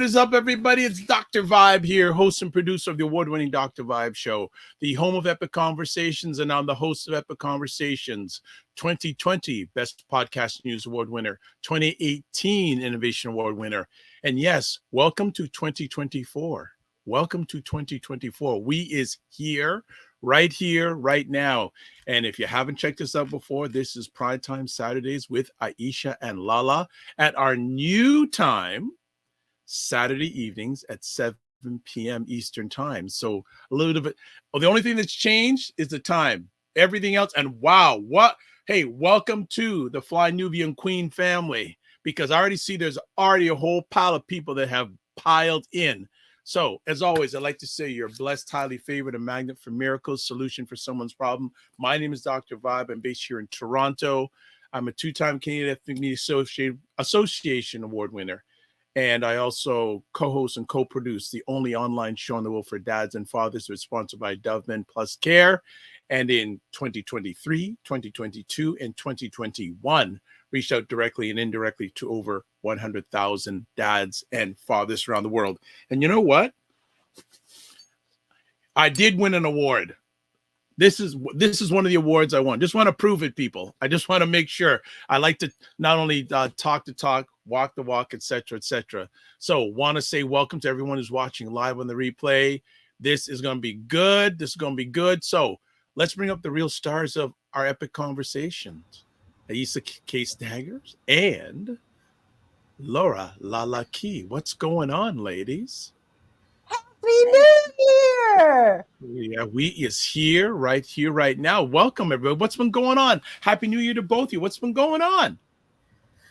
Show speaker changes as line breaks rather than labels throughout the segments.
What is up, everybody? It's Dr. Vibe here, host and producer of the award-winning Dr. Vibe Show, the home of Epic Conversations, and I'm the host of Epic Conversations 2020 Best Podcast News Award winner, 2018 Innovation Award winner, and yes, welcome to 2024. Welcome to 2024. We is here, right now. And if you haven't checked this out before, this is Primetime Saturdays with Aisha and LaLa at our new time, Saturday evenings at 7 p.m. Eastern time. So a little bit, the only thing that's changed is the time. Everything else, and wow, what? Hey, welcome to the Fly Nubian Queen family, because I already see there's already a whole pile of people that have piled in. So, as always, I'd like to say you're blessed, highly favored, a magnet for miracles, solution for someone's problem. My name is Dr. Vibe. I'm based here in Toronto. I'm a two-time Canadian Ethnic Media Association Award winner. And I also co-host and co-produce the only online show in the world for dads and fathers, that's sponsored by Dove Men Plus Care. And in 2023, 2022, and 2021, reached out directly and indirectly to over 100,000 dads and fathers around the world. And you know what? I did win an award. This is one of the awards I won. Just want to prove it, people. I just want to make sure. I like to not only talk the talk, walk the walk, etc., etc. So want to say welcome to everyone who's watching live on the replay. This is going to be good. This is going to be good. So let's bring up the real stars of our epic conversations. Aisha K. Staggers and LaLa Key. What's going on, ladies?
Happy New Year!
Yeah, we is here, right now. Welcome, everybody. What's been going on? Happy New Year to both of you. What's been going on?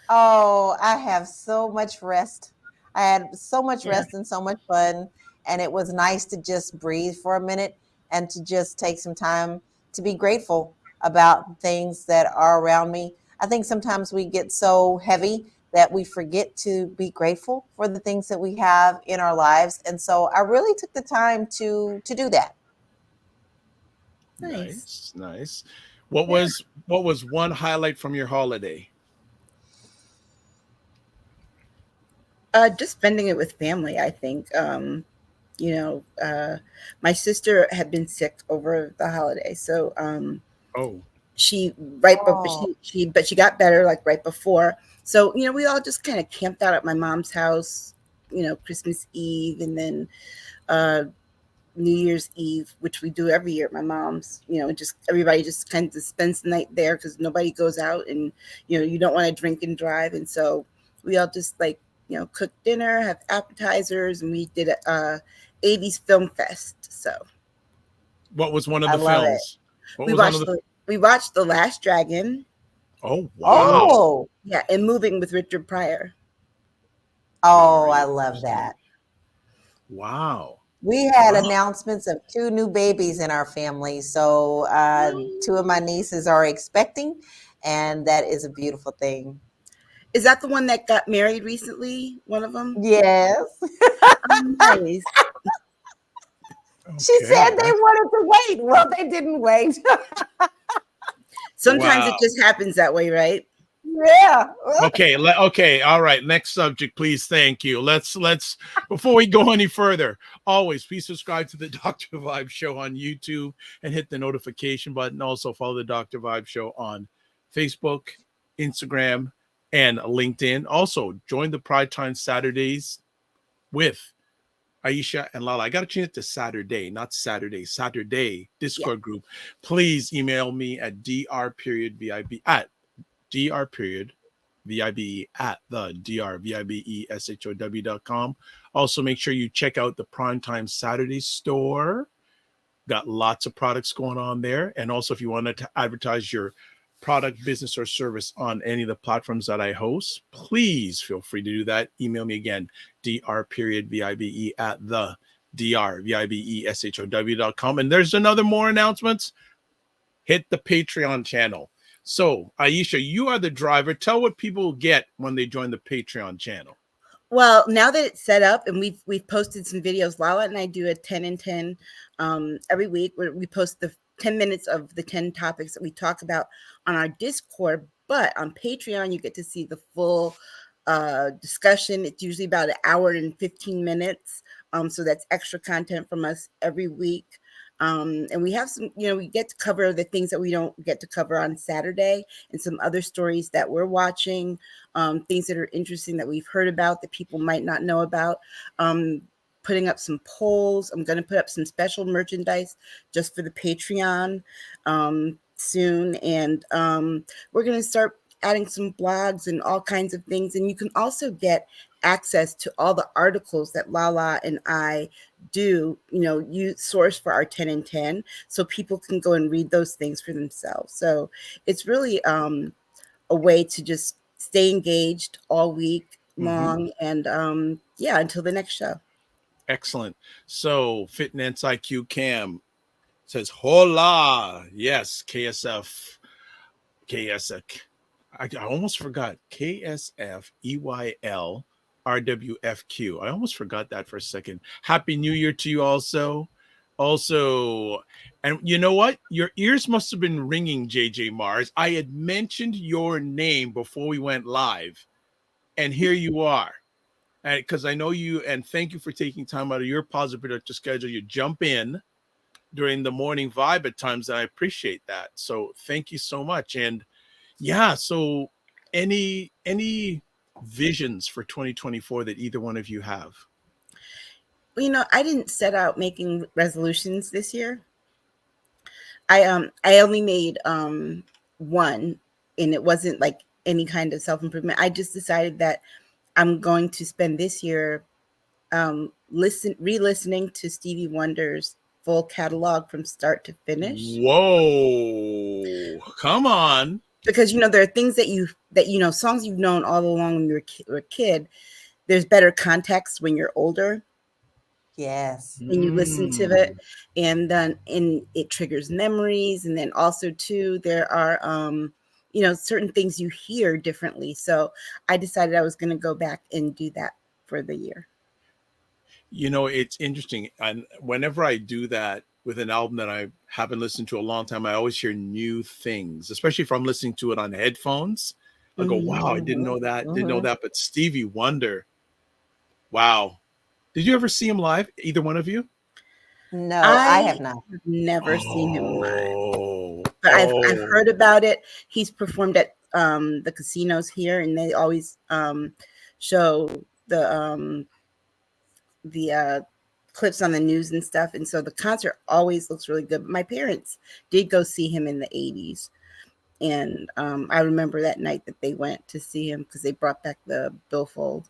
Oh, I have so much rest. I had so much rest and so much fun. And it was nice to just breathe for a minute and to just take some time to be grateful about things that are around me. I think sometimes we get so heavy that we forget to be grateful for the things that we have in our lives. And so I really took the time to do that.
Nice. What was one highlight from your holiday?
Just spending it with family, I think. My sister had been sick over the holiday, so she got better like right before. So we all just kind of camped out at my mom's house, Christmas Eve, and then New Year's Eve, which we do every year at my mom's. Just everybody just kind of spends the night there because nobody goes out, and you don't want to drink and drive, and so we all just cook dinner, have appetizers, and we did a 80s film fest. So
what was one of the films?
We watched The Last Dragon.
Oh, wow.
Oh,
yeah, and Moving with Richard Pryor.
Oh, I love that.
Wow.
We had announcements of 2 new babies in our family. So 2 of my nieces are expecting, and that is a beautiful thing.
Is that the one that got married recently? One of them?
Yes.
Nice.
She said they wanted to wait. Well, they didn't wait.
Sometimes it just happens that way, right?
Yeah.
Okay. All right. Next subject, please. Thank you. Let's before we go any further, always please subscribe to the Dr. Vibe Show on YouTube and hit the notification button. Also follow the Dr. Vibe Show on Facebook, Instagram, and LinkedIn. Also, join the Primetime Saturdays with Aisha and LaLa. I got to change it to Saturday, not Saturday. Saturday Discord group. Please email me at dr.vibe at the drvibeshow.com. Also, make sure you check out the Primetime Saturday store. Got lots of products going on there. And also, if you wanted to advertise your product, business, or service on any of the platforms that I host, please feel free to do that. Email me again, dr.vibe at the drvibeshow.com. And there's another more announcements. Hit the Patreon channel. So, Aisha, you are the driver. Tell what people get when they join the Patreon channel.
Well, now that it's set up and we've posted some videos, LaLa and I do a 10 and 10 every week where we post the 10 minutes of the 10 topics that we talk about on our Discord. But on Patreon, you get to see the full discussion. It's usually about an hour and 15 minutes. So that's extra content from us every week. And we have some, we get to cover the things that we don't get to cover on Saturday, and some other stories that we're watching, things that are interesting that we've heard about that people might not know about. Putting up some polls. I'm going to put up some special merchandise just for the Patreon soon. And we're going to start adding some blogs and all kinds of things. And you can also get access to all the articles that LaLa and I do, you source for our 10 and 10, so people can go and read those things for themselves. So it's really a way to just stay engaged all week long. And until the next show.
Excellent. So Fitness IQ Cam says hola. Yes, KSF. I almost forgot KSF EYL RWFQ. I almost forgot that for a second. Happy New Year to you also. And you know what? Your ears must have been ringing, JJ Mars. I had mentioned your name before we went live, and here you are. And because I know you, and thank you for taking time out of your positive productive schedule. You jump in during the morning vibe at times, and I appreciate that. So thank you so much. And yeah, so any visions for 2024 that either one of you have?
Well, I didn't set out making resolutions this year. I only made one, and it wasn't like any kind of self-improvement. I just decided that I'm going to spend this year re-listening to Stevie Wonder's full catalog from start to finish.
Whoa, come on.
Because there are things that songs you've known all along when you were a kid. There's better context when you're older.
Yes.
And you listen to it, and it triggers memories. And then also too, there are certain things you hear differently. So I decided I was going to go back and do that for the year.
It's interesting. And whenever I do that with an album that I haven't listened to a long time, I always hear new things, especially if I'm listening to it on headphones. I go, wow, I didn't know that. Didn't know that. But Stevie Wonder, wow. Did you ever see him live? Either one of you?
No, I have not.
Never seen him live. But I've heard about it. He's performed at the casinos here, and they always show the clips on the news and stuff. And so the concert always looks really good. My parents did go see him in the 80s. And I remember that night that they went to see him because they brought back the billfold.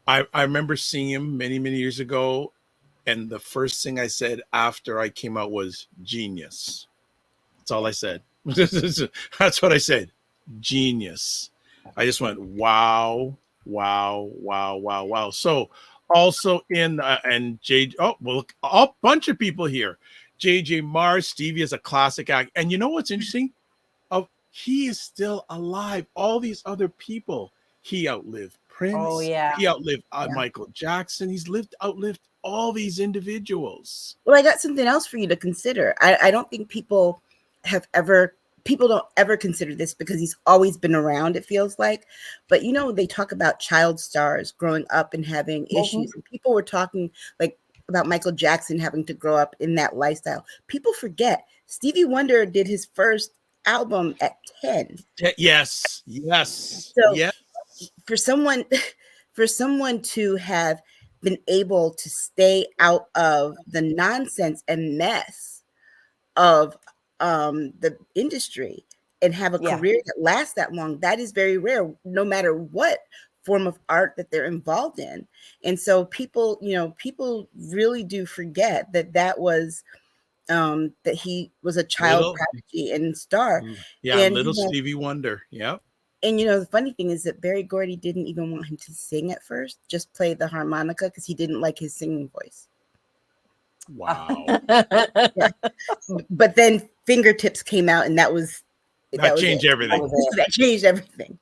I remember seeing him many, many years ago. And the first thing I said after I came out was genius. That's all I said. That's what I said. Genius. I just went, wow, wow, wow, wow, wow. So also in, and a bunch of people here. JJ Mars, Stevie is a classic act. And you know what's interesting? He is still alive. All these other people, he outlived Prince.
Oh, yeah.
He outlived Michael Jackson. He's outlived all these individuals.
Well, I got something else for you to consider. I don't think people don't ever consider this because he's always been around, it feels like. But, they talk about child stars growing up and having issues. And people were talking like about Michael Jackson having to grow up in that lifestyle. People forget Stevie Wonder did his first album at 10.
Yes.
So yes. For someone to have been able to stay out of the nonsense and mess of the industry and have a career that lasts that long, that is very rare, no matter what form of art that they're involved in. And so people really do forget that was that he was a child prodigy and star.
Yeah, and little Stevie Wonder. Yeah.
And the funny thing is that Berry Gordy didn't even want him to sing at first, just play the harmonica because he didn't like his singing voice.
Wow.
Yeah. But then Fingertips came out, and that changed
everything.
That changed everything.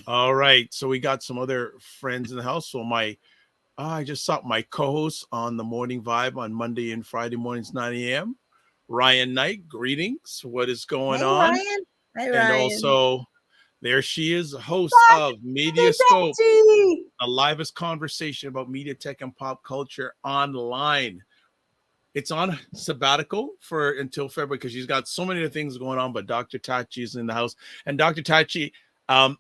All right. So we got some other friends in the house. So I just saw my co-host on the Morning Vibe on Monday and Friday mornings, 9 a.m. Ryan Knight, greetings. What is going on?
Ryan. Hi, Ryan.
And also There she is, host of Mediascope, the livest conversation about media, tech, and pop culture online. It's on sabbatical for until February because she's got so many other things going on, but Dr. Tachi is in the house. And Dr. Tachi,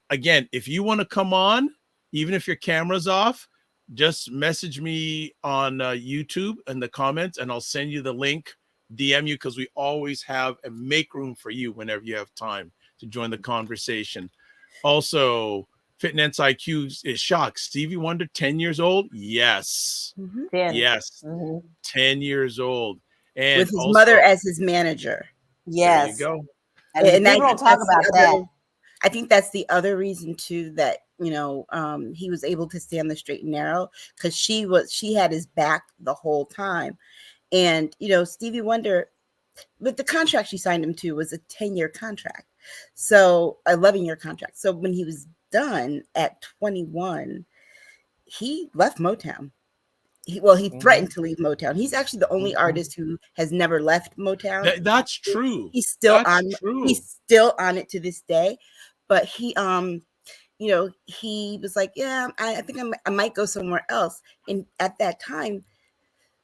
again, if you want to come on, even if your camera's off, just message me on YouTube in the comments and I'll send you the link, DM you, because we always have and make room for you whenever you have time to join the conversation. Also, Fitness IQ is shocked. Stevie Wonder, 10 years old? Yes.
Mm-hmm.
Yes. 10 years old. And
with his
also,
mother as his manager.
Yes.
There you go.
And people don't talk about that.
I think that's the other reason too that, you know, he was able to stay on the straight and narrow because she had his back the whole time. And, you know, Stevie Wonder, but the contract she signed him to was a 10-year contract. So 11-year contract. So when he was done at 21, he left Motown. He threatened to leave Motown. He's actually the only artist who has never left Motown.
That's true.
He's still He's still on it to this day. But he, you know, he was like, yeah, I think I might go somewhere else. And at that time,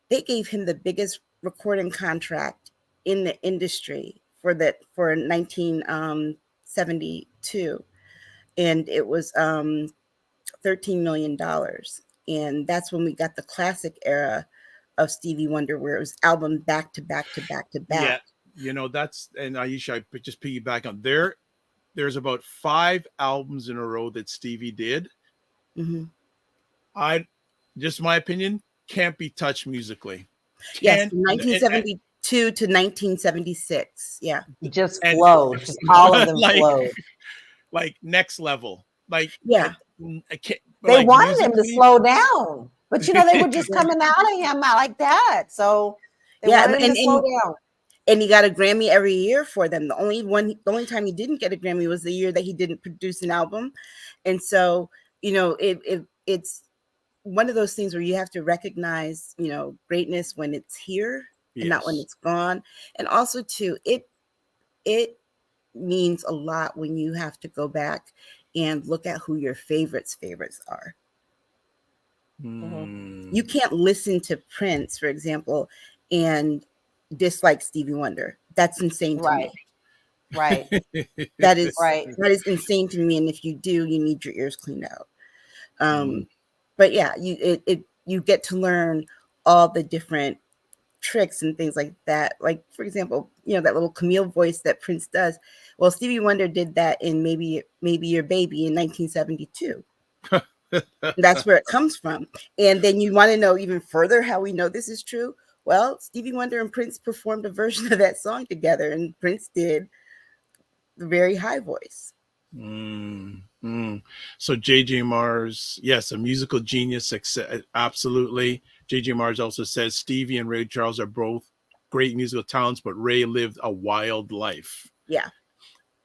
they gave him the biggest recording contract in the industry for 1972, and it was $13 million. And that's when we got the classic era of Stevie Wonder, where it was album back to back to back to back.
Yeah, you know, that's, and Aisha, I just piggyback on there's about 5 albums in a row that Stevie did. I, just my opinion, can't be touched musically.
Yes, 1972 to 1976. Yeah,
just flowed. Just all of them flowed.
Like next level. Like,
yeah,
I can't.
They wanted him to slow down, but you know they were just coming out of him like that. So they wanted him to slow down.
And he got a Grammy every year for them. The only time he didn't get a Grammy was the year that he didn't produce an album. And so, you know, it's one of those things where you have to recognize, you know, greatness when it's here and not when it's gone. And also too, it means a lot when you have to go back and look at who your favorites are. You can't listen to Prince, for example, and dislike Stevie Wonder. That's insane to me.
Right.
That is right. That is insane to me. And if you do, you need your ears cleaned out. But yeah, you get to learn all the different tricks and things like that. Like, for example, you know, that little Camille voice that Prince does. Well, Stevie Wonder did that in Maybe Your Baby in 1972. That's where it comes from. And then you want to know even further how we know this is true. Well, Stevie Wonder and Prince performed a version of that song together, and Prince did the very high voice.
So J.J. Mars, yes, a musical genius, absolutely. J.J. Mars also says Stevie and Ray Charles are both great musical talents, but Ray lived a wild life.
Yeah.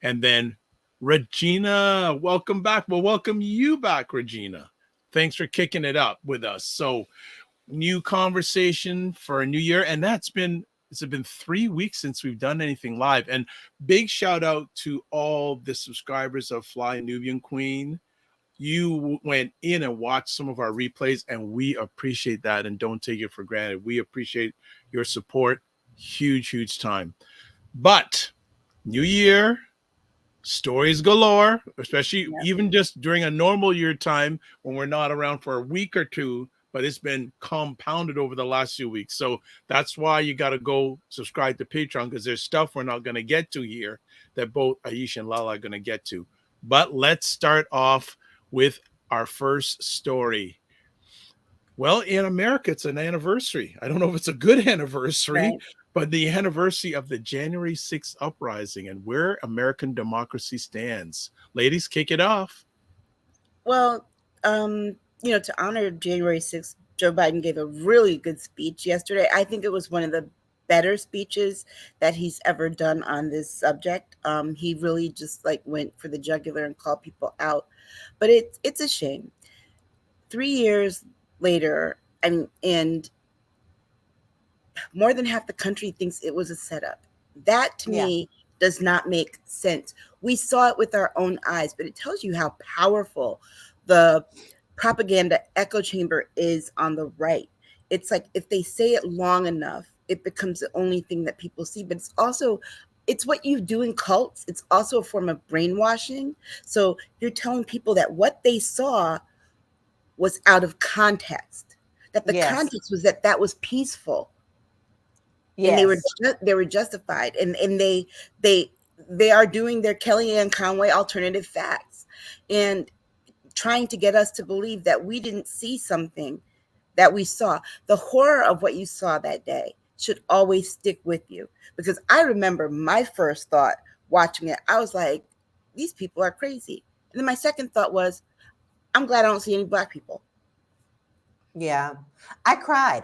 And then Regina, welcome back. Well, welcome you back, Regina. Thanks for kicking it up with us. So new conversation for a new year, and it's been 3 weeks since we've done anything live. And big shout out to all the subscribers of Fly Nubian Queen. You went in and watched some of our replays, and we appreciate that and don't take it for granted. We appreciate your support. Huge time. But new year, stories galore, especially even just during a normal year time when we're not around for a week or two, but it's been compounded over the last few weeks. So that's why you got to go subscribe to Patreon, because there's stuff we're not going to get to here that both Aisha and LaLa are going to get to. But let's start off with our first story. Well, in America, it's an anniversary. I don't know if it's a good anniversary, but the anniversary of the January 6th uprising and where American democracy stands. Ladies, kick it off.
Well, you know, to honor January 6th, Joe Biden gave a really good speech yesterday. I think it was one of the better speeches that he's ever done on this subject. He really just went for the jugular and called people out. But it's a shame. 3 years later, and more than half the country thinks it was a setup. That to me does not make sense. We saw it with our own eyes, but it tells you how powerful the propaganda echo chamber is on the right. It's like if they say it long enough, it becomes the only thing that people see. But it's what you do in cults. It's also a form of brainwashing. So you're telling people that what they saw was out of context, that the context was that was peaceful. And they were justified, and they are doing their Kellyanne Conway alternative facts and trying to get us to believe that we didn't see something that we saw. The horror of what you saw that day should always stick with you, because I remember my first thought watching it, I was like, these people are crazy. And then my second thought was, I'm glad I don't see any Black people.
Yeah, I cried.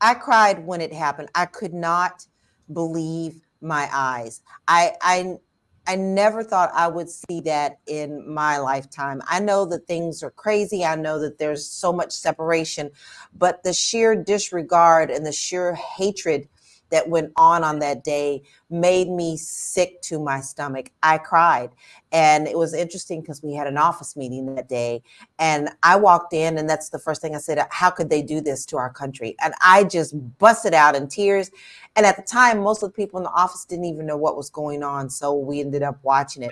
I cried when it happened. I could not believe my eyes. I never thought I would see that in my lifetime. I know that things are crazy. I know that there's so much separation, but the sheer disregard and the sheer hatred that went on that day made me sick to my stomach. I cried. And it was interesting because we had an office meeting that day. And I walked in, and that's the first thing I said, how could they do this to our country? And I just busted out in tears. And at the time, most of the people in the office didn't even know what was going on. So we ended up watching it.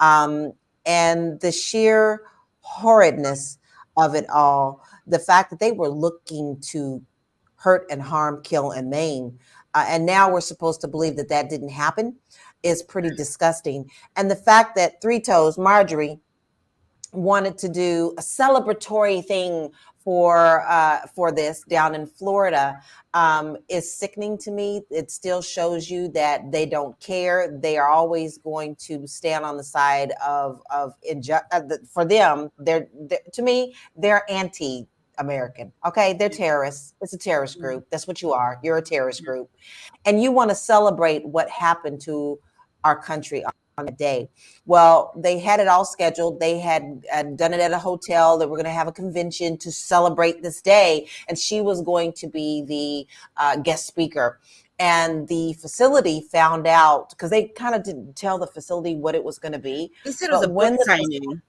And the sheer horridness of it all, the fact that they were looking to hurt and harm, kill and maim, and now we're supposed to believe that that didn't happen, is pretty disgusting. And the fact that Three Toes, Marjorie, wanted to do a celebratory thing for this down in Florida is sickening to me. It still shows you that they don't care. They are always going to stand on the side of for them. They're to me, they're anti-American. Okay, they're terrorists. It's a terrorist group. That's what you are. You're a terrorist group, and you want to celebrate what happened to our country on the day. Well, they had it all scheduled. They had done it at a hotel. They were going to have a convention to celebrate this day, and she was going to be the guest speaker. And the facility found out, because they kind of didn't tell the facility what it was going to be.
They said it was a book signing.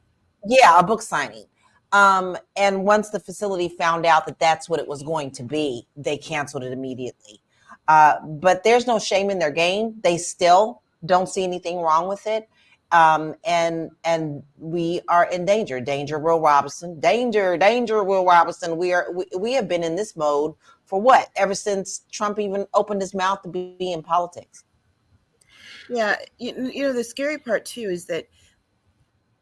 Yeah, a book signing. And once the facility found out that that's what it was going to be, they canceled it immediately. But there's no shame in their game. They still don't see anything wrong with it. And we are in danger. Danger, Will Robinson. Danger, Will Robinson. We have been in this mode for what? Ever since Trump even opened his mouth to be in politics.
Yeah, you know, the scary part too is that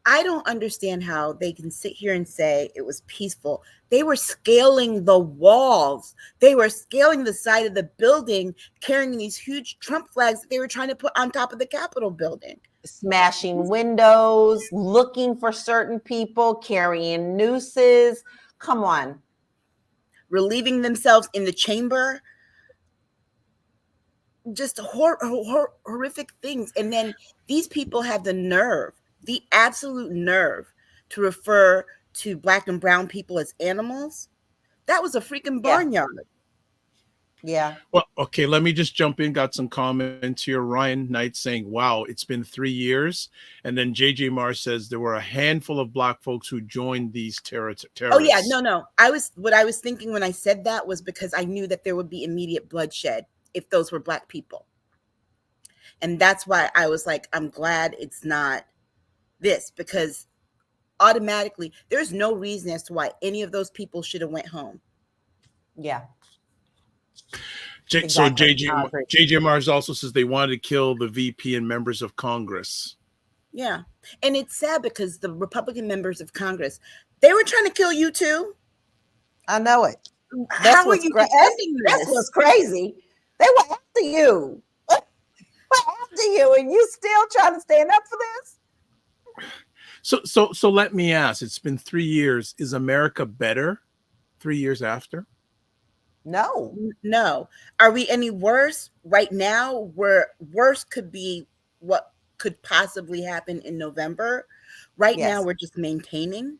I don't understand how they can sit here and say it was peaceful. They were scaling the walls. They were scaling the side of the building, carrying these huge Trump flags that they were trying to put on top of the Capitol building.
Smashing windows, looking for certain people, carrying nooses. Come on.
Relieving themselves in the chamber. Just horrific things. And then these people have the nerve, the absolute nerve, to refer to Black and brown people as animals. That was a freaking barnyard.
Yeah.
Well, okay, let me just jump in. Got some comments here. Ryan Knight saying, wow, it's been 3 years. And then JJ Mars says there were a handful of Black folks who joined these terrorists.
Oh yeah, no. What I was thinking when I said that was because I knew that there would be immediate bloodshed if those were Black people. And that's why I was like, I'm glad it's not this, because automatically there's no reason as to why any of those people should have went home.
Yeah.
Exactly. So JJ Mars also says they wanted to kill the VP and members of Congress.
Yeah. And it's sad because the Republican members of Congress, they were trying to kill you too.
I know it.
How are you defending this?
That's what's crazy. They were after you. After you, and you still trying to stand up for this?
So let me ask, it's been 3 years. Is America better 3 years after?
No. Are we any worse right now? Where worse could be what could possibly happen in November. Right now, we're just maintaining.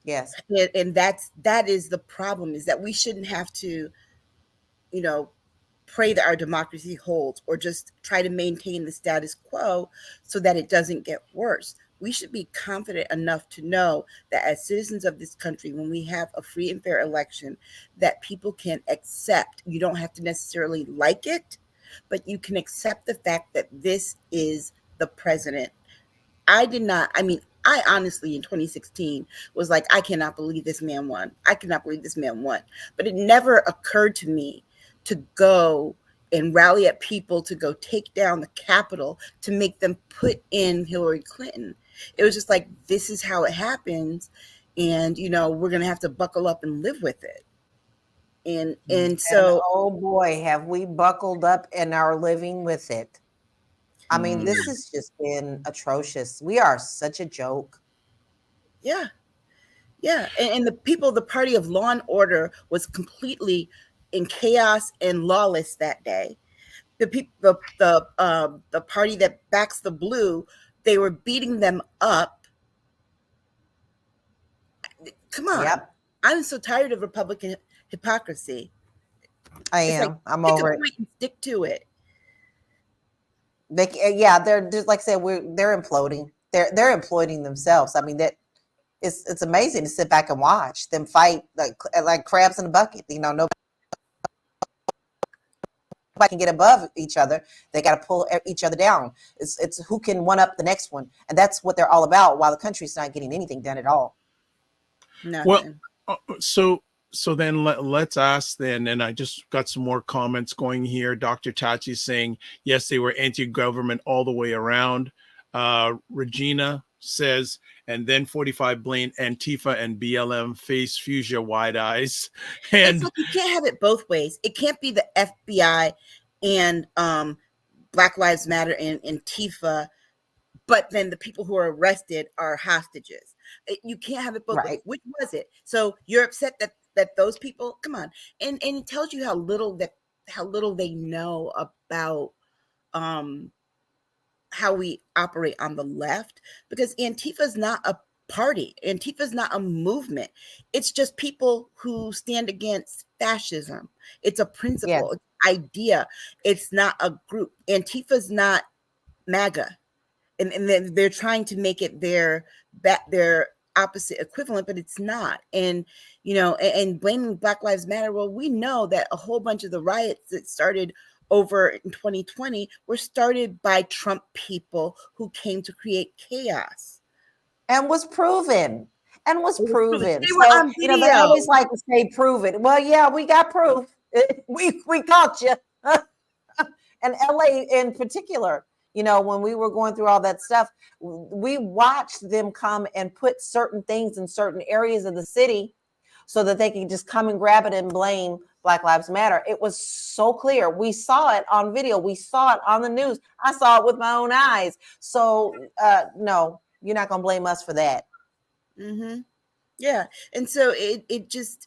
Yes.
And that is the problem, is that we shouldn't have to, pray that our democracy holds or just try to maintain the status quo so that it doesn't get worse. We should be confident enough to know that as citizens of this country, when we have a free and fair election, that people can accept. You don't have to necessarily like it, but you can accept the fact that this is the president. I honestly in 2016 was like, I cannot believe this man won. I cannot believe this man won. But it never occurred to me to go and rally at people to go take down the Capitol to make them put in Hillary Clinton. It was just like, this is how it happens. And, we're going to have to buckle up and live with it. And so,
oh boy, have we buckled up and are living with it. I mean, this has just been atrocious. We are such a joke.
Yeah. Yeah. And the party of law and order was completely in chaos and lawless that day. The party that backs the blue, they were beating them up. Come on. Yep. I'm so tired of Republican hypocrisy.
I'm over it.
Stick to it.
They're just like I said, they're imploding. They're imploding themselves. I mean, that it's amazing to sit back and watch them fight like crabs in a bucket. Nobody can get above each other. They got to pull each other down. It's who can one up the next one, and that's what they're all about. While the country's not getting anything done at all.
Nothing.
Well, so then let's ask then, and I just got some more comments going here. Dr. Tachi saying, yes, they were anti-government all the way around. Regina says, and then 45 blame Antifa and BLM face fuchsia wide eyes. And
you can't have it both ways. It can't be the FBI and Black Lives Matter and Antifa, but then the people who are arrested are hostages. You can't have it both ways. Which was it? So you're upset that those people, come on, and it tells you how little they know about how we operate on the left, because Antifa is not a party. Antifa is not a movement. It's just people who stand against fascism. It's a principle, it's an idea. It's not a group. Antifa is not MAGA, and they're trying to make it their opposite equivalent, but it's not. And and blaming Black Lives Matter, well, we know that a whole bunch of the riots that started over in 2020 were started by Trump people who came to create chaos,
and was proven.
They were
on video. They always like to say prove it. Well, yeah, we got proof. we caught you. And LA in particular, when we were going through all that stuff, we watched them come and put certain things in certain areas of the city so that they could just come and grab it and blame Black Lives Matter. It was so clear. We saw it on video. We saw it on the news. I saw it with my own eyes. So no, you're not going to blame us for that.
Mm-hmm. Yeah. And so it just,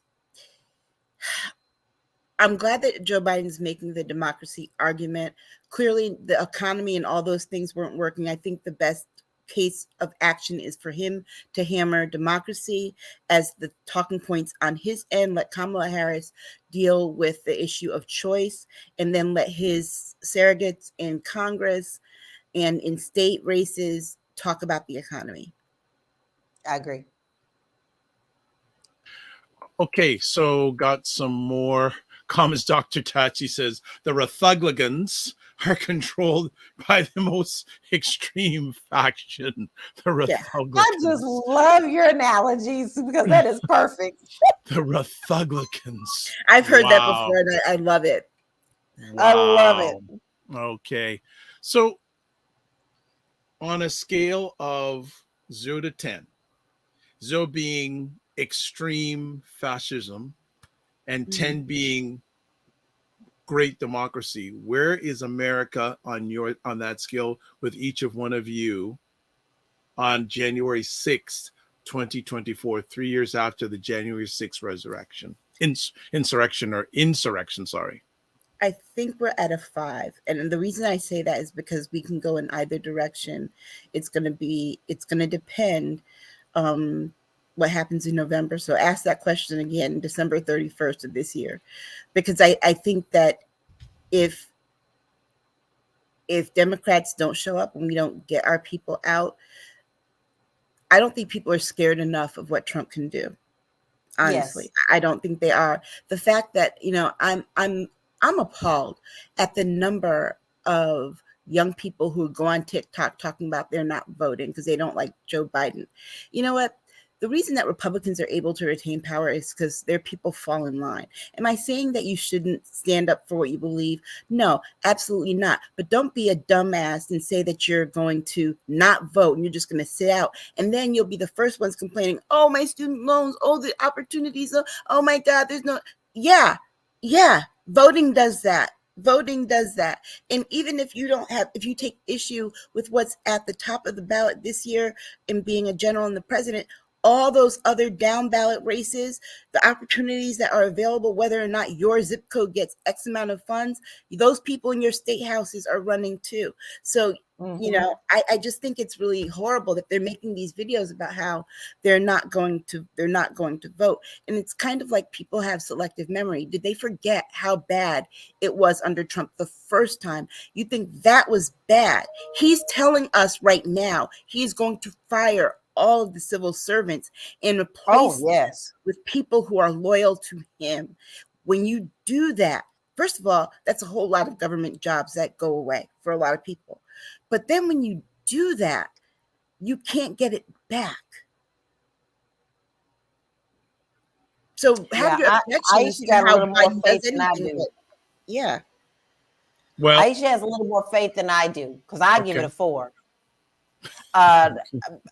I'm glad that Joe Biden's making the democracy argument. Clearly, the economy and all those things weren't working. I think the best case of action is for him to hammer democracy as the talking points on his end. Let Kamala Harris deal with the issue of choice, and then let his surrogates in Congress and in state races talk about the economy.
I agree.
Okay, so got some more comments. Dr. Tachi says the Republicans are controlled by the most extreme faction. The Republicans.
I just love your analogies because that is perfect.
The Republicans.
I've heard that before, and I love it.
Wow. I love it.
Okay, so on a scale of 0 to 10, 0 being extreme fascism and 10 being great democracy, where is America on that scale with each of one of you on January 6th, 2024, 3 years after the January 6th insurrection, sorry.
I think we're at a 5. And the reason I say that is because we can go in either direction. It's going to depend what happens in November. So ask that question again, December 31st of this year, because I think that if Democrats don't show up and we don't get our people out, I don't think people are scared enough of what Trump can do. Honestly, yes. I don't think they are. The fact that, I'm appalled at the number of young people who go on TikTok talking about they're not voting because they don't like Joe Biden. You know what? The reason that Republicans are able to retain power is because their people fall in line. Am I saying that you shouldn't stand up for what you believe? No, absolutely not. But don't be a dumbass and say that you're going to not vote and you're just going to sit out. And then you'll be the first ones complaining, oh, my student loans, oh, the opportunities, oh my God, there's no, yeah, voting does that. Voting does that. And even if you take issue with what's at the top of the ballot this year in being a general and the president, all those other down ballot races, the opportunities that are available, whether or not your zip code gets X amount of funds, those people in your state houses are running too. So, I just think it's really horrible that they're making these videos about how they're not going to vote. And it's kind of like people have selective memory. Did they forget how bad it was under Trump the first time? You think that was bad? He's telling us right now he's going to fire all of the civil servants and replace with people who are loyal to him. When you do that, first of all, that's a whole lot of government jobs that go away for a lot of people. But then when you do that, you can't get it back. So have your objections to how Biden does anything. Yeah.
Well, Aisha has a little more faith than I do because I give it a 4.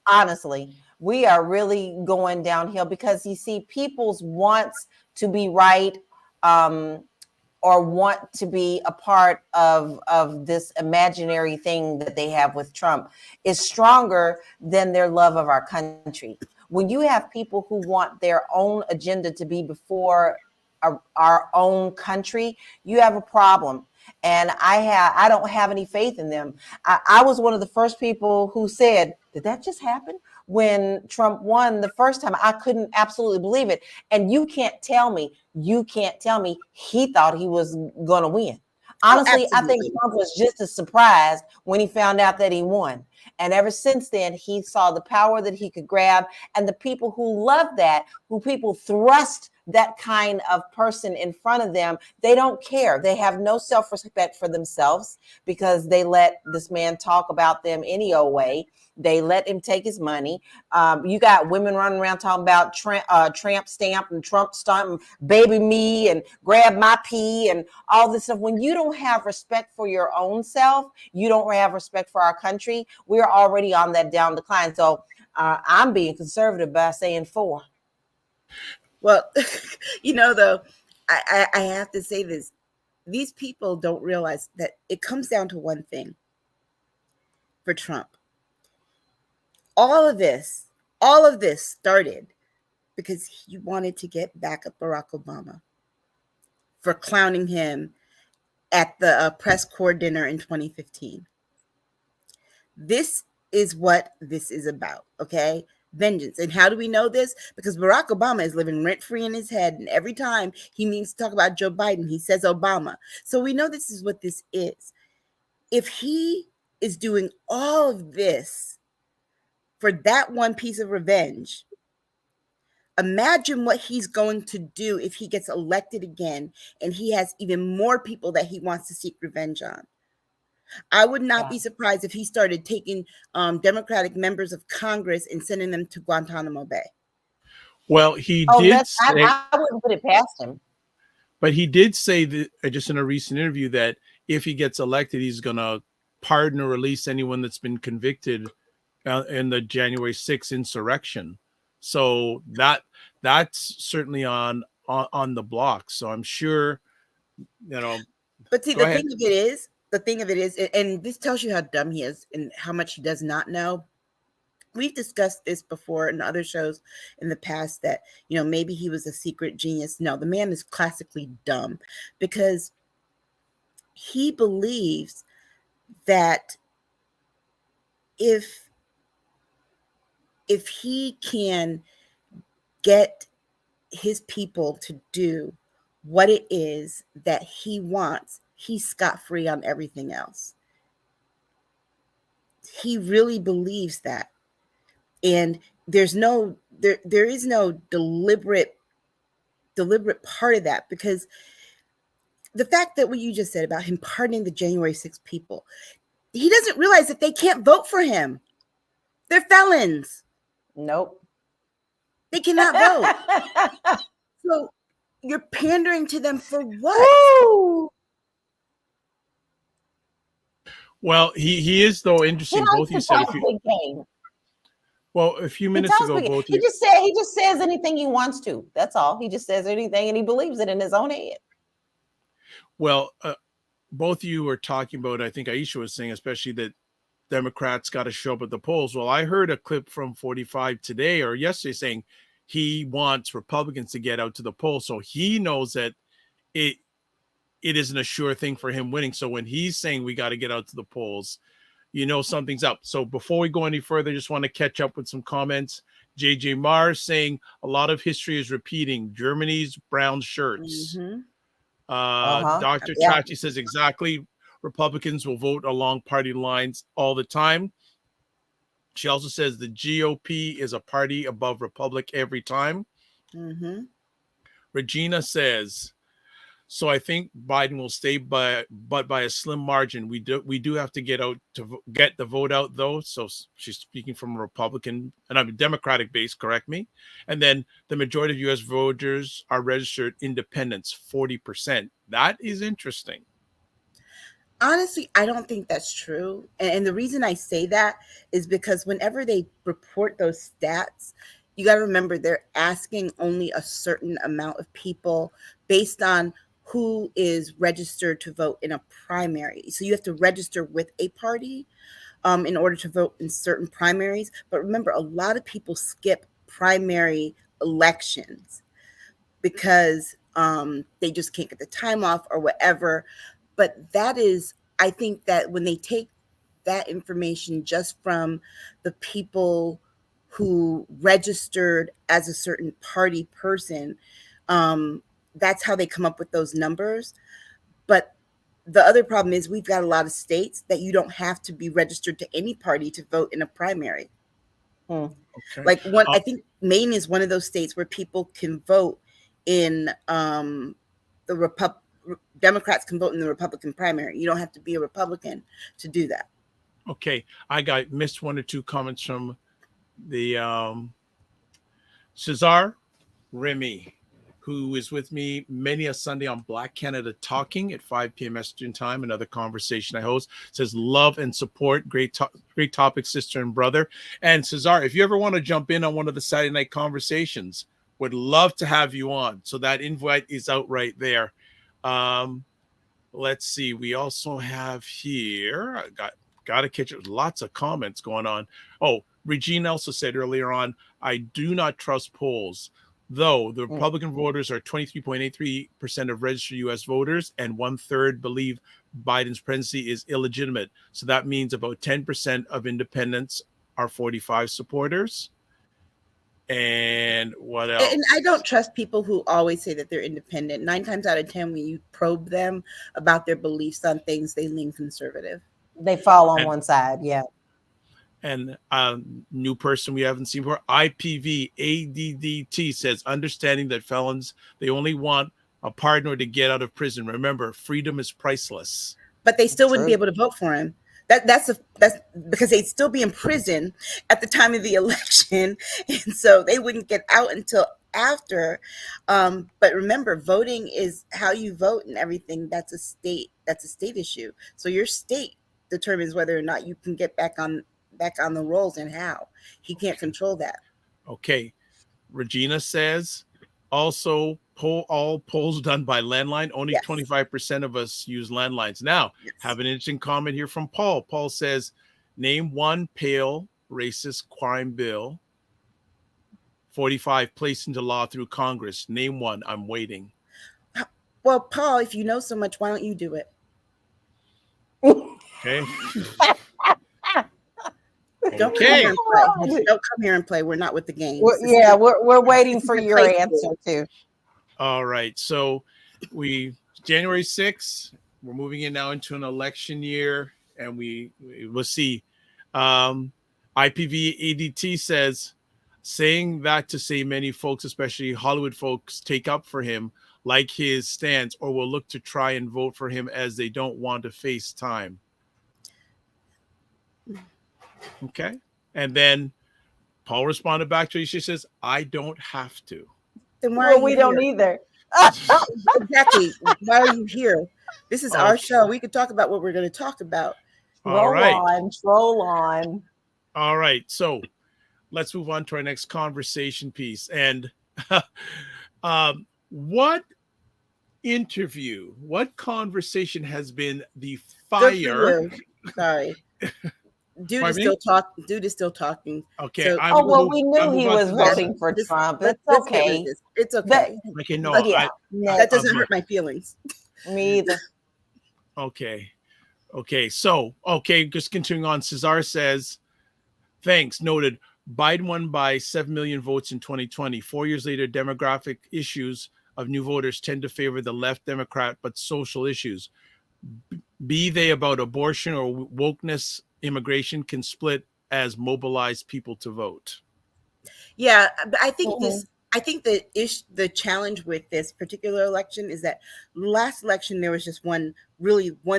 Honestly, we are really going downhill because you see people's wants to be right or want to be a part of this imaginary thing that they have with Trump is stronger than their love of our country. When you have people who want their own agenda to be before our own country, you have a problem. And I don't have any faith in them. I was one of the first people who said, did that just happen? When Trump won the first time, I couldn't absolutely believe it. And you can't tell me he thought he was going to win. Honestly, I think Trump was just as surprised when he found out that he won. And ever since then, he saw the power that he could grab. And the people who love that, who people thrust that kind of person in front of them, they don't care. They have no self-respect for themselves because they let this man talk about them any old way. They let him take his money. You got women running around talking about tramp stamp and Trump stamp and baby me and grab my pee and all this stuff. When you don't have respect for your own self, you don't have respect for our country. We're already on that down decline. So I'm being conservative by saying 4.
Well, though, I have to say this. These people don't realize that it comes down to one thing for Trump. All of this started because he wanted to get back at Barack Obama for clowning him at the press corps dinner in 2015. This is what this is about, okay? Vengeance. And how do we know this? Because Barack Obama is living rent-free in his head, and every time he needs to talk about Joe Biden, he says Obama. So we know this is what this is. If he is doing all of this for that one piece of revenge, imagine what he's going to do if he gets elected again and he has even more people that he wants to seek revenge on. I would not be surprised if he started taking Democratic members of Congress and sending them to Guantanamo Bay.
Well, he did say,
I wouldn't put it past him.
But he did say that just in a recent interview that if he gets elected, he's going to pardon or release anyone that's been convicted in the January 6th insurrection. So that's certainly on the block. So I'm sure,
But see, the thing of it is, and this tells you how dumb he is and how much he does not know. We've discussed this before in other shows in the past that, maybe he was a secret genius. No, the man is classically dumb because he believes that if he can get his people to do what it is that he wants, he's scot-free on everything else. He really believes that. And there is no deliberate part of that, because the fact that what you just said about him pardoning the January 6th people, he doesn't realize that they can't vote for him. They're felons.
Nope.
They cannot vote. So you're pandering to them for what?
Woo!
Well, he is, though, interesting. Both you said well, a few minutes ago, both
he just says anything he wants to. That's all. He just says anything and he believes it in his own head.
Well, both of you were talking about, I think Aisha was saying, especially that Democrats got to show up at the polls. Well, I heard a clip from 45 today or yesterday saying he wants Republicans to get out to the polls. So he knows that it isn't a sure thing for him winning. So when he's saying we got to get out to the polls, you know something's up. So before we go any further, just want to catch up with some comments. JJ Mars saying a lot of history is repeating. Germany's brown shirts.
Mm-hmm.
Dr. Chachi says exactly. Republicans will vote along party lines all the time. She also says the GOP is a party above Republic every time.
Mm-hmm.
Regina says, so I think Biden will stay but by a slim margin. We do have to get the vote out, though. So she's speaking from a Republican and I'm Democratic base, correct me. And then the majority of U.S. voters are registered independents, 40%. That is interesting.
Honestly, I don't think that's true. And the reason I say that is because whenever they report those stats, you got to remember they're asking only a certain amount of people based on who is registered to vote in a primary. So you have to register with a party in order to vote in certain primaries. But remember, a lot of people skip primary elections because they just can't get the time off or whatever. But that is, I think that when they take that information just from the people who registered as a certain party person, that's how they come up with those numbers. But the other problem is we've got a lot of states that you don't have to be registered to any party to vote in a primary.
Okay.
Like I think Maine is one of those states where people can vote in Democrats can vote in the Republican primary. You don't have to be a Republican to do that.
Okay. I missed one or two comments from the Cesar Remy, who is with me many a Sunday on Black Canada Talking at 5 p.m. Eastern Time, another conversation I host, says love and support. Great topic, sister and brother. And Cesar, if you ever want to jump in on one of the Saturday night conversations, would love to have you on. So that invite is out right there. Let's see. We also have here, I got to catch it. Lots of comments going on. Oh, Regina also said earlier on, I do not trust polls. Though the Republican voters are 23.83% of registered U.S. voters, and 1/3 believe Biden's presidency is illegitimate. So that means about 10% of independents are 45 supporters. And what else?
And I don't trust people who always say that they're independent. 9 times out of 10, when you probe them about their beliefs on things, they lean conservative.
They fall on one side, yeah.
And new person we haven't seen before, IPV ADDT says, understanding that felons, they only want a pardon or to get out of prison. Remember, freedom is priceless.
But they still wouldn't be able to vote for him. That's because they'd still be in prison at the time of the election. And so they wouldn't get out until after. But remember, voting is how you vote and everything. That's a state issue. So your state determines whether or not you can get back on the rolls and how. He can't control that.
Okay. Regina says also all polls done by landline. Only 25% of us use landlines. Now, have an interesting comment here from Paul. Paul says, name one pale racist crime bill 45 placed into law through Congress. Name one. I'm waiting.
Well, Paul, if you know so much, why don't you do it?
Okay.
Don't come here and play. We're not with the game.
We're waiting for your answer too.
All right. So January 6th, we're moving in now into an election year, and we'll see. IPV ADT says, saying that to say many folks, especially Hollywood folks, take up for him, like his stance, or will look to try and vote for him as they don't want to face time. Okay. And then Paul responded back to it. She says, I don't have to.
Then why
we don't either.
Exactly. Why are you here? This is our show. We could talk about what we're going to talk about.
Roll on.
All right. So let's move on to our next conversation piece. And what conversation has been the fire?
Sorry. Dude is still talking.
Okay.
So, we knew he was voting for Trump. That's okay.
It's okay.
Okay, no,
that doesn't hurt my feelings.
Me either.
Okay. So, just continuing on. Cesar says, thanks. Noted. Biden won by 7 million votes in 2020. 4 years later, demographic issues of new voters tend to favor the left Democrat, but social issues, be they about abortion or wokeness, immigration, can split as mobilized people to vote.
Yeah, but I think the challenge with this particular election is that last election there was just one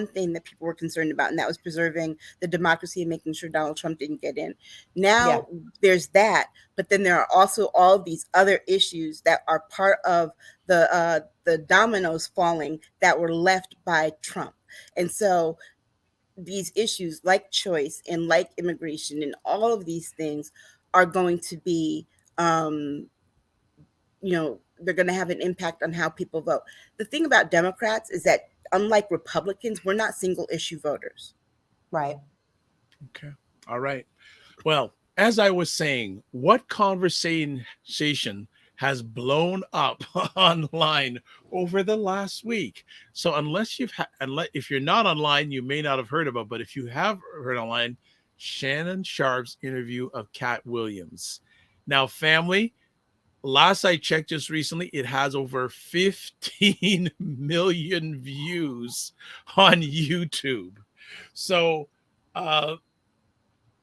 thing that people were concerned about, and that was preserving the democracy and making sure Donald Trump didn't get in. Now there's that, but then there are also all these other issues that are part of the dominoes falling that were left by Trump. And so these issues like choice and like immigration and all of these things are going to be they're going to have an impact on how people vote. The thing about Democrats is that unlike Republicans, we're not single issue voters.
Right.
Okay. All right. Well, as I was saying, what conversation has blown up online over the last week? So unless if you're not online, you may not have heard about, but if you have heard online, Shannon Sharpe's interview of Katt Williams. Now, family, last I checked just recently, it has over 15 million views on YouTube. So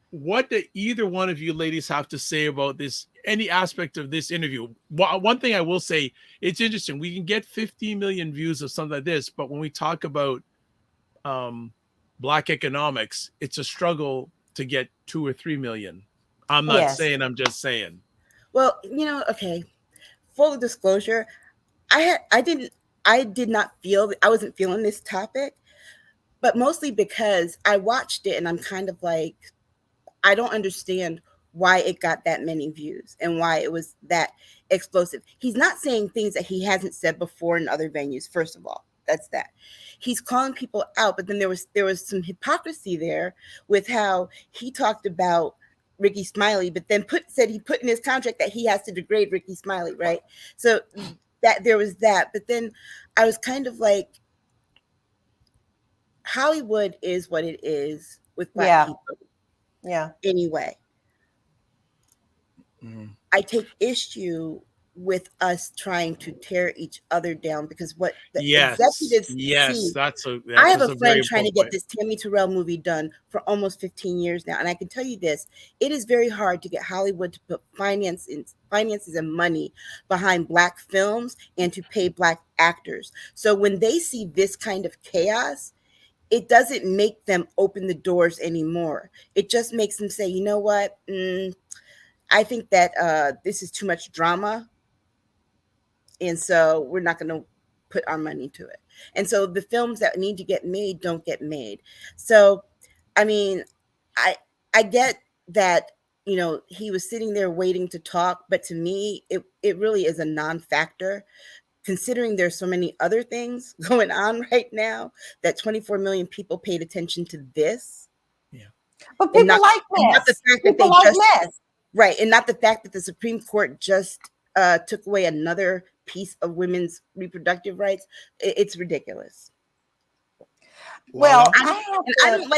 what do either one of you ladies have to say about this, any aspect of this interview? One thing I will say, it's interesting. We can get 15 million views of something like this, but when we talk about Black economics, it's a struggle to get 2 or 3 million. I'm not saying, I'm just saying.
Well, okay. Full disclosure, I wasn't feeling this topic, but mostly because I watched it and I'm kind of like, I don't understand why it got that many views and why it was that explosive. He's not saying things that he hasn't said before in other venues. First of all, that's that. He's calling people out, but then there was some hypocrisy there with how he talked about Ricky Smiley, but then said he put in his contract that he has to degrade Ricky Smiley, right? So that there was that. But then I was kind of like, Hollywood is what it is with Black people.
Yeah.
Anyway, I take issue with us trying to tear each other down because what the executives see. I have a friend trying to get this Tammy Terrell movie done for almost 15 years now, and I can tell you this: it is very hard to get Hollywood to put finances and money behind Black films and to pay Black actors. So when they see this kind of chaos, it doesn't make them open the doors anymore. It just makes them say, you know what? I think that this is too much drama. And so we're not going to put our money to it. And so the films that need to get made don't get made. So, I mean, I get that, he was sitting there waiting to talk. But to me, it really is a non-factor, considering there's so many other things going on right now that 24 million people paid attention to this.
Yeah. But people like mess.
Right. And not the fact that the Supreme Court just took away another piece of women's reproductive rights. It's ridiculous.
Well,
I don't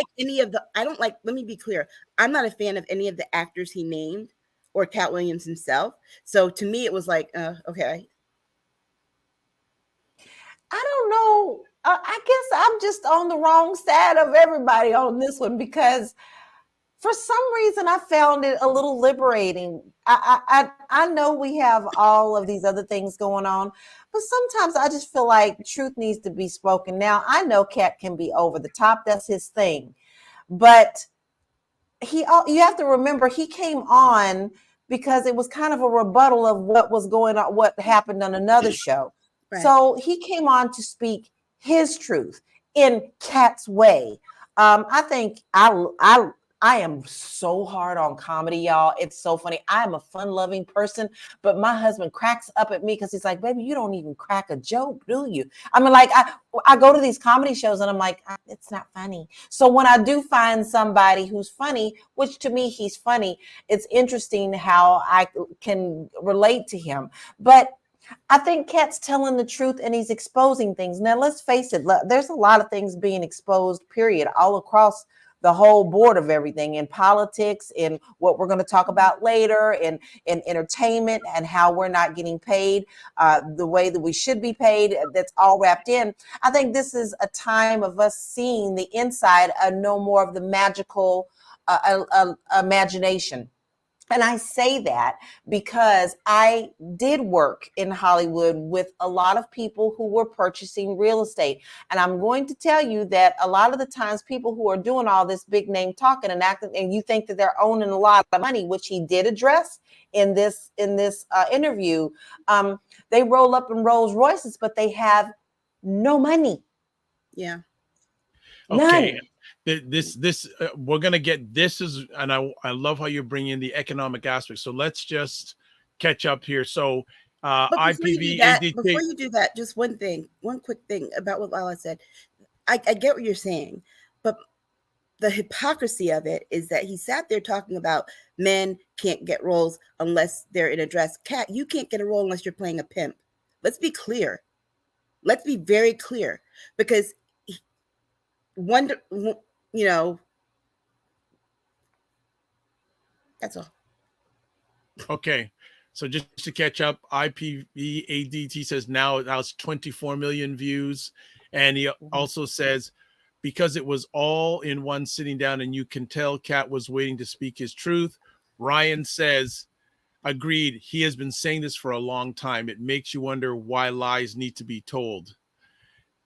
like let me be clear. I'm not a fan of any of the actors he named or Katt Williams himself. So to me, it was like, okay.
I don't know I guess I'm just on the wrong side of everybody on this one, because for some reason I found it a little liberating. I know we have all of these other things going on, but sometimes I just feel like truth needs to be spoken. Now, I know Katt can be over the top. That's his thing. But you have to remember, he came on because it was kind of a rebuttal of what was going on, what happened on another show. Right. So he came on to speak his truth in Katt's way. I think I am so hard on comedy, y'all. It's so funny. I'm a fun-loving person, but my husband cracks up at me because he's like, baby, you don't even crack a joke, do you? I mean, like, I go to these comedy shows and I'm like, it's not funny. So when I do find somebody who's funny, which to me, he's funny, it's interesting how I can relate to him. But I think Katt's telling the truth and he's exposing things. Now, let's face it, there's a lot of things being exposed, period, all across the whole board of everything, in politics, in what we're going to talk about later, in entertainment, and how we're not getting paid the way that we should be paid. That's all wrapped in. I think this is a time of us seeing the inside and no more of the magical imagination. And I say that because I did work in Hollywood with a lot of people who were purchasing real estate. And I'm going to tell you that a lot of the times people who are doing all this big name talking and acting, and you think that they're owning a lot of money, which he did address in this interview, they roll up in Rolls Royces, but they have no money.
Yeah.
Okay. None. This we're gonna get this is, and I love how you're bringing in the economic aspect. So let's just catch up here. So IPV
before you do that, just one quick thing about what LaLa said. I get what you're saying, but the hypocrisy of it is that he sat there talking about men can't get roles unless they're in a dress. Katt, you can't get a role unless you're playing a pimp. Let's be clear. Let's be very clear, because that's all.
Okay. So just to catch up, IPVADT says now it's 24 million views. And he also says, because it was all in one sitting down and you can tell Katt was waiting to speak his truth. Ryan says, agreed. He has been saying this for a long time. It makes you wonder why lies need to be told.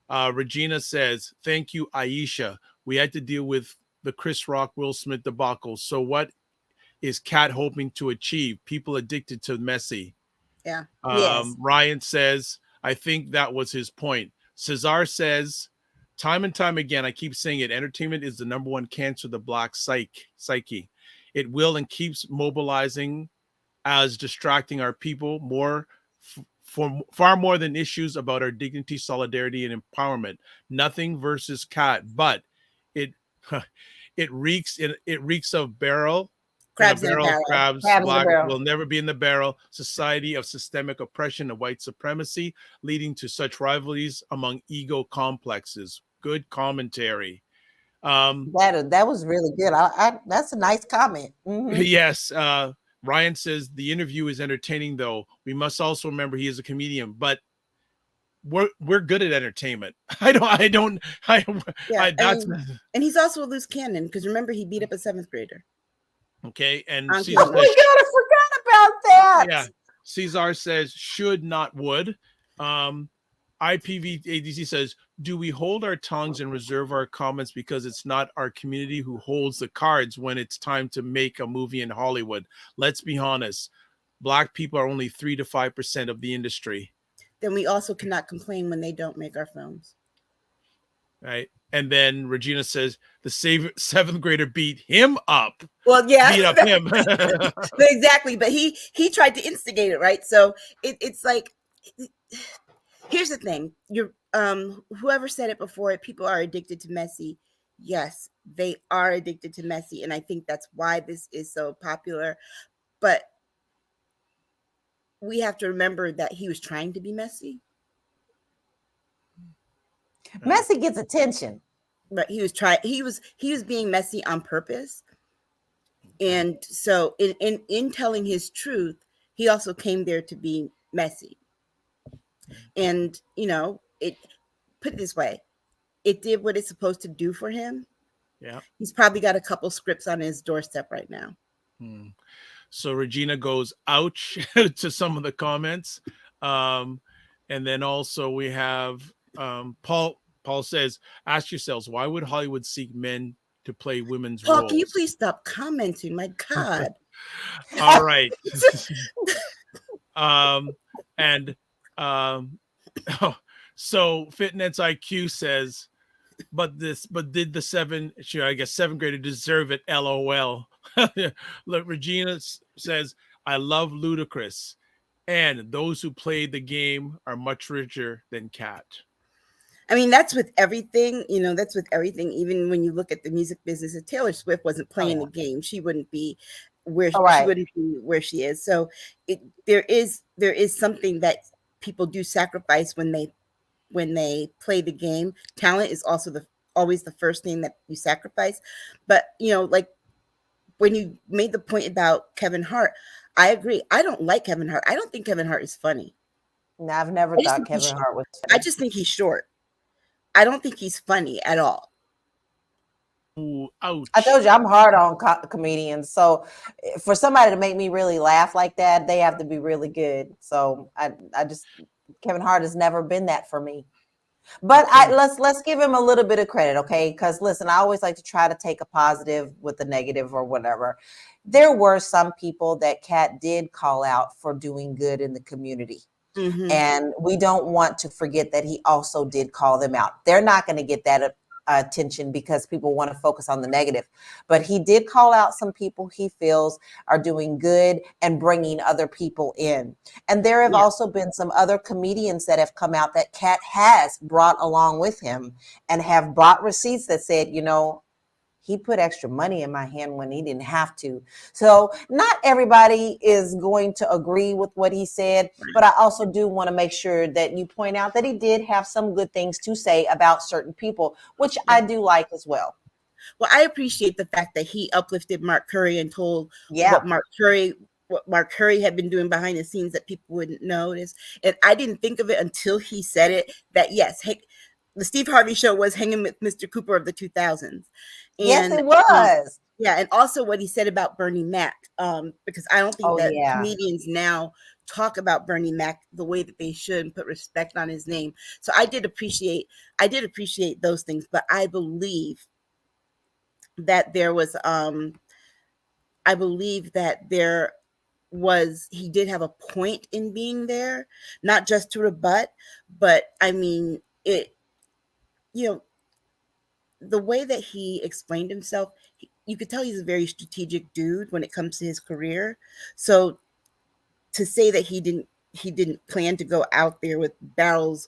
Regina says, thank you, Aisha. We had to deal with the Chris Rock, Will Smith debacle. So what is Katt hoping to achieve? People addicted to messy.
Yeah.
Yes.
Ryan says, I think that was his point. Cesar says, time and time again, I keep saying it, entertainment is the number one cancer of the Black psyche. It will and keeps mobilizing as distracting our people for far more than issues about our dignity, solidarity, and empowerment. Nothing versus Katt, but it reeks of barrel.
Crabs in a barrel.
Crabs Black will never be in the barrel. Society of systemic oppression and white supremacy, leading to such rivalries among ego complexes. Good commentary.
That was really good. That's a nice comment. Mm-hmm.
Yes. Ryan says the interview is entertaining, though. We must also remember he is a comedian, but we're good at entertainment. And
he's also a loose cannon, because remember, he beat up a 7th grader.
Okay, and
oh my God, I forgot about that.
Yeah, Cesar says should, not would. IPVADC says, do we hold our tongues and reserve our comments because it's not our community who holds the cards when it's time to make a movie in Hollywood? Let's be honest. Black people are only 3 to 5% of the industry.
Then we also cannot complain when they don't make our films.
Right. And then Regina says the 7th grader beat him up.
Well, yeah.
Beat up him.
Exactly. But he tried to instigate it, right? So it's like... Here's the thing. You're whoever said it before, people are addicted to messy. Yes, they are addicted to messy, and I think that's why this is so popular. But we have to remember that he was trying to be messy.
Messy gets attention.
But he was being messy on purpose. And so in telling his truth, he also came there to be messy. And, put it this way, it did what it's supposed to do for him.
Yeah.
He's probably got a couple scripts on his doorstep right now.
So Regina goes, ouch, to some of the comments. And then also we have Paul says, ask yourselves, why would Hollywood seek men to play women's
Paul,
roles?
can you please stop commenting? My God.
All right. So Fitness IQ says, but did the seventh grader deserve it? LOL. Look, Regina says, I love Ludacris, and those who played the game are much richer than Katt.
I mean, that's with everything, that's with everything. Even when you look at the music business, if Taylor Swift wasn't playing the game, she wouldn't be where she is. So there is something that people do sacrifice when they play the game. Talent is also always the first thing that you sacrifice. But like when you made the point about Kevin Hart, I agree. I don't like Kevin Hart. I don't think Kevin Hart is funny.
No, I've never thought Kevin Hart was funny.
I just think he's short. I don't think he's funny at all.
Ooh, ouch.
I told you I'm hard on comedians. So for somebody to make me really laugh like that, they have to be really good. So I just, Kevin Hart has never been that for me. But let's give him a little bit of credit, okay? Because listen, I always like to try to take a positive with a negative or whatever. There were some people that Katt did call out for doing good in the community. Mm-hmm. And we don't want to forget that he also did call them out. They're not going to get that attention because people want to focus on the negative. But he did call out some people he feels are doing good and bringing other people in. And there have also been some other comedians that have come out that Katt has brought along with him and have brought receipts that said, he put extra money in my hand when he didn't have to. So not everybody is going to agree with what he said, but I also do want to make sure that you point out that he did have some good things to say about certain people, which I do like as well.
Well, I appreciate the fact that he uplifted Mark Curry and told what Mark Curry had been doing behind the scenes that people wouldn't notice. And I didn't think of it until he said it, that yes, hey, the Steve Harvey Show was hanging with Mr. Cooper of the 2000s. And,
yes, it was.
And also what he said about Bernie Mac, because I don't think comedians now talk about Bernie Mac the way that they should and put respect on his name. So I did appreciate those things, but I believe that there was, he did have a point in being there, not just to rebut, but I mean, the way that he explained himself, you could tell he's a very strategic dude when it comes to his career. So to say that he didn't plan to go out there with barrels,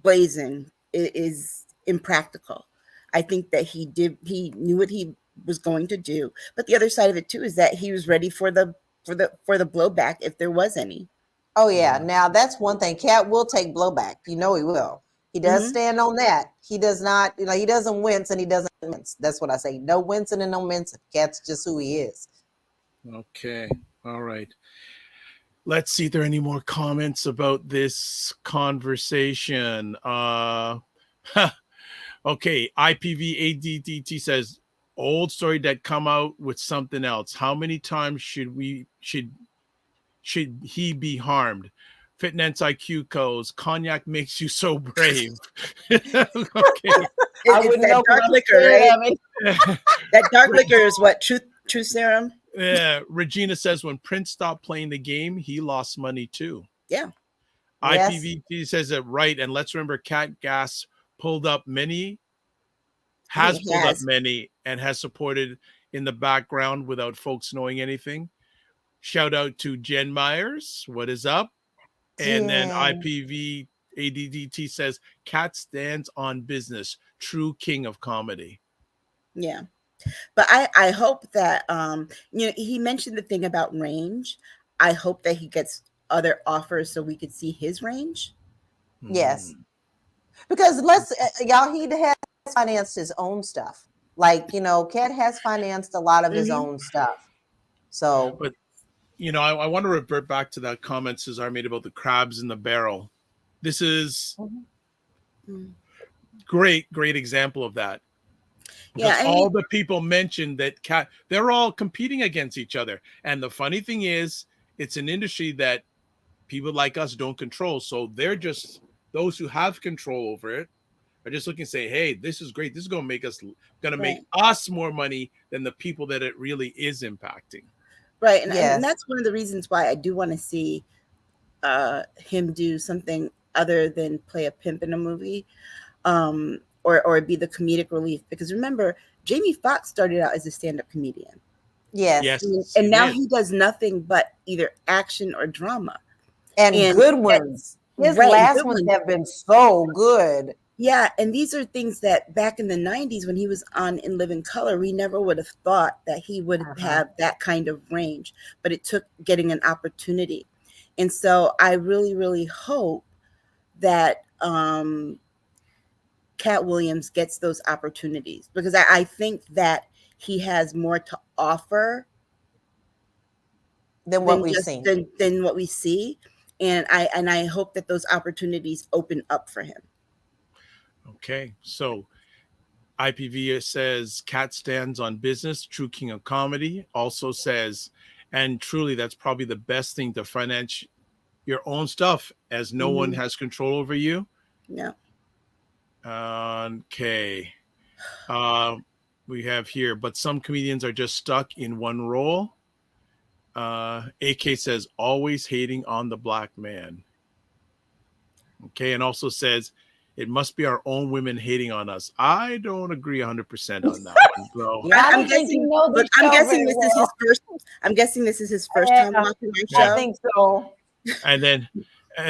blazing is impractical. I think that he knew what he was going to do. But the other side of it too is that he was ready for the blowback if there was any.
Oh yeah. Now that's one thing. Katt will take blowback. He will. He does stand on that. He does not, he doesn't wince and he doesn't mince. That's what I say. No wincing and no mincing. Katt's just who he is.
Okay. All right. Let's see if there are any more comments about this conversation. Okay. IPV8DDT says, old story that come out with something else. How many times should he be harmed? Fitness IQ goes, cognac makes you so brave. Okay.
I wouldn't know
dark liquor, right? That dark liquor is what? Truth serum?
Yeah. Regina says, when Prince stopped playing the game, he lost money too.
Yeah.
IPVT says it right. And let's remember, Katt Gas pulled up many and has supported in the background without folks knowing anything. Shout out to Jen Myers. What is up? And then IPV ADDT says, Katt stands on business, true king of comedy.
Yeah. But I hope that, he mentioned the thing about range. I hope that he gets other offers so we could see his range.
Yes. Because y'all, he has financed his own stuff. Like, Katt has financed a lot of his own stuff. So.
But, I want to revert back to that comment Cesar made about the crabs in the barrel. This is great example of that. Because
Yeah,
all the people mentioned that Katt, they're all competing against each other. And the funny thing is, it's an industry that people like us don't control. So they're just, those who have control over it are just looking and say, hey, this is great. This is going to make us more money than the people that it really is impacting.
Right.
Yes.
And that's one of the reasons why I do want to see him do something other than play a pimp in a movie, or be the comedic relief. Because remember, Jamie Foxx started out as a stand-up comedian.
Yes.
And now he does nothing but either action or drama.
And good ones. His last ones have been so good.
Yeah, and these are things that back in the 90s when he was on In Living Color, we never would have thought that he would have that kind of range. But it took getting an opportunity. And so I really, really hope that Katt Williams gets those opportunities, because I think that he has more to offer
than what we've seen.
Than what we see. And I hope that those opportunities open up for him.
Okay, so IPV says Katt stands on business, true king of comedy. Also says, and truly that's probably the best thing to finance your own stuff, as no one has control over you.
Yeah.
Okay. We have here, but some comedians are just stuck in one role. AK says, always hating on the black man. Okay, and also says, it must be our own women hating on us. I don't agree 100% on that one, bro.
Yeah, I'm guessing
this is his first time watching our show.
I think so.
And then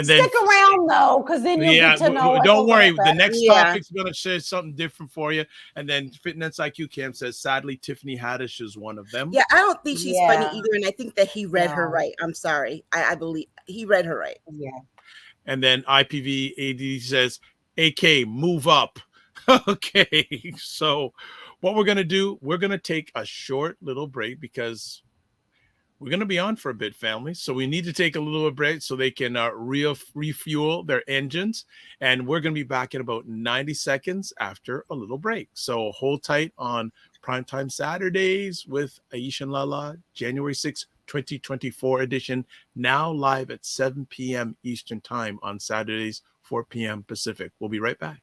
stick around though, because then you'll get to know.
Don't worry, the next topic's going to say something different for you. And then Fitness IQ Cam says, sadly, Tiffany Haddish is one of them.
Yeah, I don't think she's funny either, and I think that he read her right. I'm sorry, I believe he read her right.
Yeah.
And then IPV AD says, AK, move up. Okay, so what we're going to do, we're going to take a short little break because we're going to be on for a bit, family. So we need to take a little break so they can refuel their engines. And we're going to be back in about 90 seconds after a little break. So hold tight on Primetime Saturdays with Aisha and LaLa, January 6th, 2024 edition, now live at 7 p.m. Eastern Time on Saturdays, 4 p.m. Pacific. We'll be right back.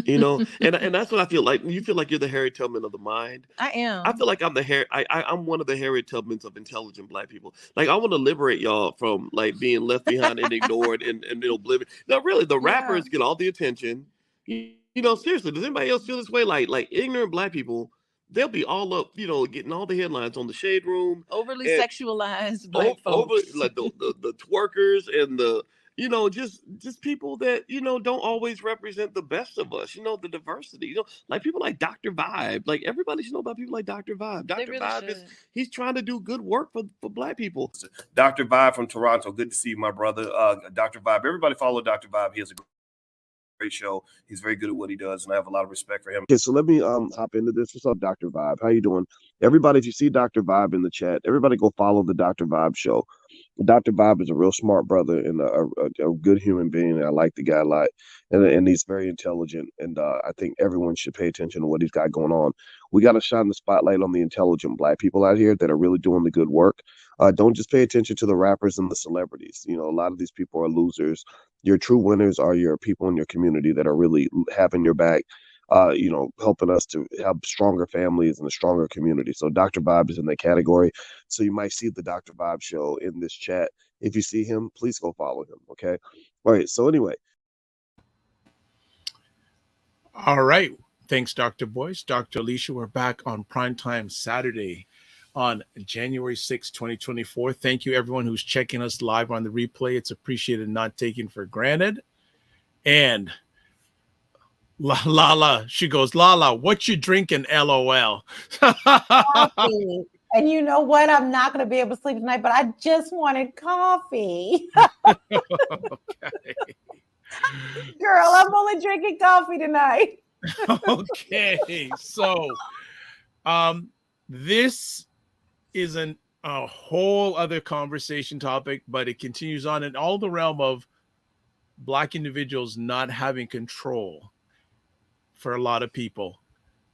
And that's what I feel like. You feel like you're the Harriet Tubman of the mind.
I am.
I feel like I'm I'm one of the Harriet Tubmans of intelligent black people. Like, I want to liberate y'all from like being left behind and ignored and oblivion. Now, really, the rappers get all the attention. You know, seriously, does anybody else feel this way? Like ignorant black people, they'll be all up, getting all the headlines on the Shade Room.
Overly sexualized black folks.
Like the twerkers and the just people that, don't always represent the best of us, the diversity, like people like Dr. Vibe. Like, everybody should know about people like Dr. Vibe. Dr. Vibe he's trying to do good work for black people.
Dr. Vibe from Toronto. Good to see you, my brother. Dr. Vibe. Everybody follow Dr. Vibe. He has a great show. He's very good at what he does, and I have a lot of respect for him.
Okay, so let me hop into this. What's up, Dr. Vibe? How you doing? Everybody, if you see Dr. Vibe in the chat, everybody go follow the Dr. Vibe show. Dr. Vibe is a real smart brother and a good human being. I like the guy a lot, and he's very intelligent. And I think everyone should pay attention to what he's got going on. We got to shine the spotlight on the intelligent black people out here that are really doing the good work. Don't just pay attention to the rappers and the celebrities. A lot of these people are losers. Your true winners are your people in your community that are really having your back. Helping us to have stronger families and a stronger community. So Dr. Vibe is in that category. So you might see the Dr. Vibe show in this chat. If you see him, please go follow him. Okay. All right. So anyway.
All right. Thanks, Dr. Boyce. Dr. Alicia, we're back on Primetime Saturday on January 6, 2024. Thank you, everyone who's checking us live on the replay. It's appreciated, not taken for granted. And LaLa, she goes, LaLa, what you drinking, LOL?
Coffee. And you know what? I'm not going to be able to sleep tonight, but I just wanted coffee.
Okay.
Girl, I'm only drinking coffee tonight.
Okay. So this is a whole other conversation topic, but it continues on in all the realm of Black individuals not having control. for a lot of people.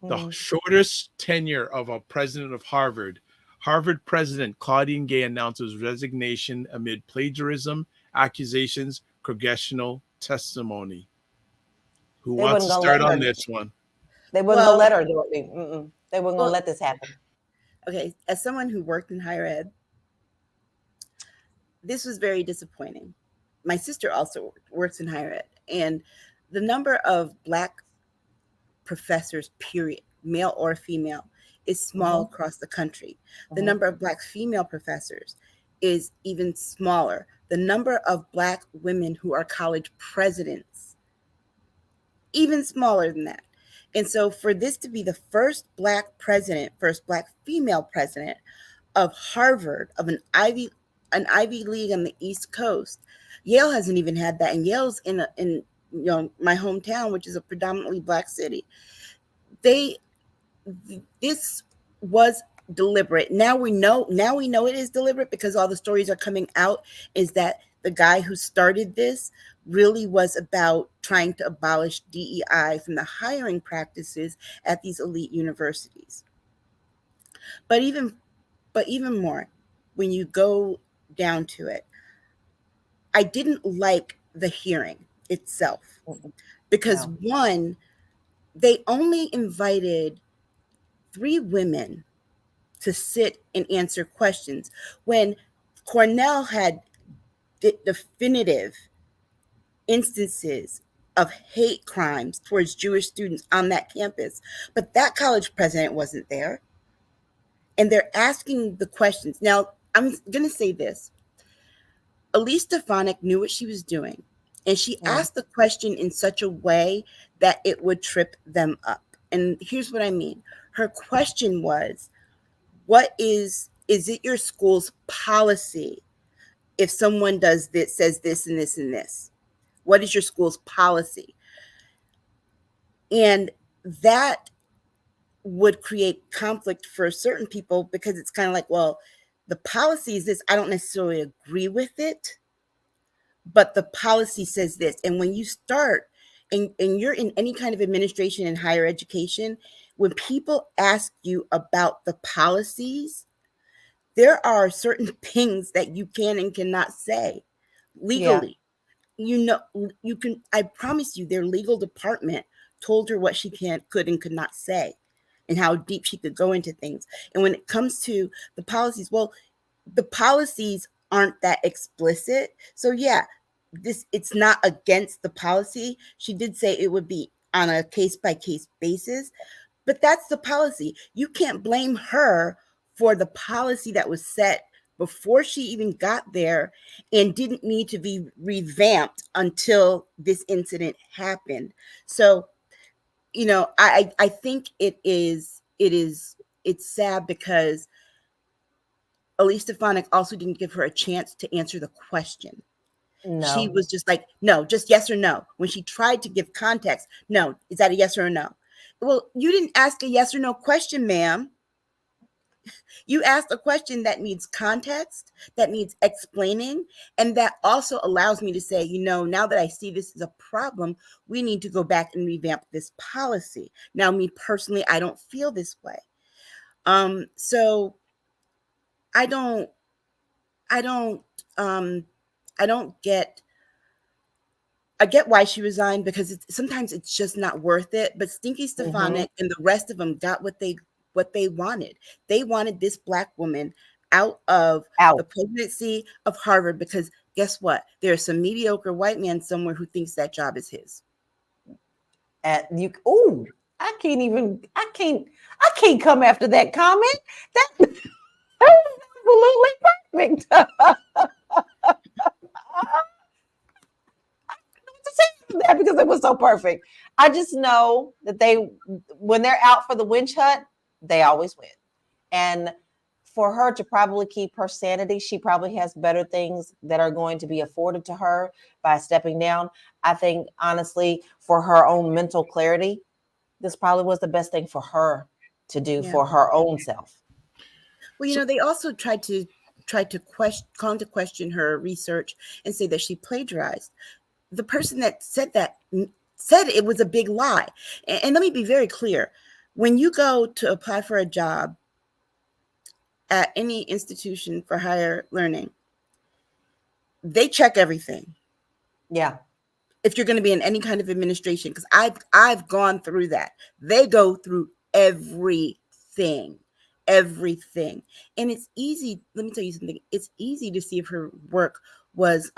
The shortest tenure of a president of Harvard. Harvard President Claudine Gay announces resignation amid plagiarism, accusations, congressional testimony. Who wants to start on this one?
They wouldn't go let her do it. They wouldn't go let this happen.
Okay, as someone who worked in higher ed, this was very disappointing. My sister also works in higher ed, and the number of Black professors, period, male or female, is small across the country. The number of Black female professors is even smaller. The number of Black women who are college presidents, even smaller than that. And so for this to be the first Black president, first Black female president of Harvard, of an Ivy League on the East Coast, Yale hasn't even had that. And Yale's in my hometown, which is a predominantly Black city. This was deliberate. Now we know it is deliberate, because all the stories are coming out is that the guy who started this really was about trying to abolish DEI from the hiring practices at these elite universities. But even more, when you go down to it, I didn't like the hearing itself, because one, they only invited 3 women to sit and answer questions, when Cornell had definitive instances of hate crimes towards Jewish students on that campus. But that college president wasn't there. And they're asking the questions. Now, I'm going to say this. Elise Stefanik knew what she was doing, and she asked the question in such a way that it would trip them up. And here's what I mean. Her question was, is it your school's policy if someone does this, says this and this and this? What is your school's policy? And that would create conflict for certain people, because it's kind of like, well, the policy is this. I don't necessarily agree with it, but the policy says this. And when you start, and you're in any kind of administration in higher education, when people ask you about the policies, there are certain things that you can and cannot say legally. I promise you, their legal department told her what she could and could not say, and how deep she could go into things. And when it comes to the policies, well, the policies aren't that explicit. So it's not against the policy. She did say it would be on a case-by-case basis, but that's the policy. You can't blame her for the policy that was set before she even got there and didn't need to be revamped until this incident happened. So, I think it's sad, because Elise Stefanik also didn't give her a chance to answer the question. No. She was just like, no, just yes or no. When she tried to give context, no, is that a yes or a no? Well, you didn't ask a yes or no question, ma'am. You asked a question that needs context, that needs explaining, and that also allows me to say, now that I see this as a problem, we need to go back and revamp this policy. Now, me personally, I don't feel this way. So I get why she resigned, because sometimes it's just not worth it. But Stinky Stefanik and the rest of them got what they wanted. They wanted this Black woman out of the presidency of Harvard, because guess what? There's some mediocre white man somewhere who thinks that job is his.
I can't come after that comment. That was absolutely perfect. That because it was so perfect. I just know that when they're out for the witch hunt, they always win. And for her to probably keep her sanity, she probably has better things that are going to be afforded to her by stepping down. I think, honestly, for her own mental clarity, this probably was the best thing for her to do for her own self.
Well, they also tried to question her research and say that she plagiarized. The person that said that said it was a big lie. And let me be very clear. When you go to apply for a job at any institution for higher learning, they check everything.
Yeah.
If you're going to be in any kind of administration, because I've gone through that. They go through everything. And it's easy. Let me tell you something. It's easy to see if her work was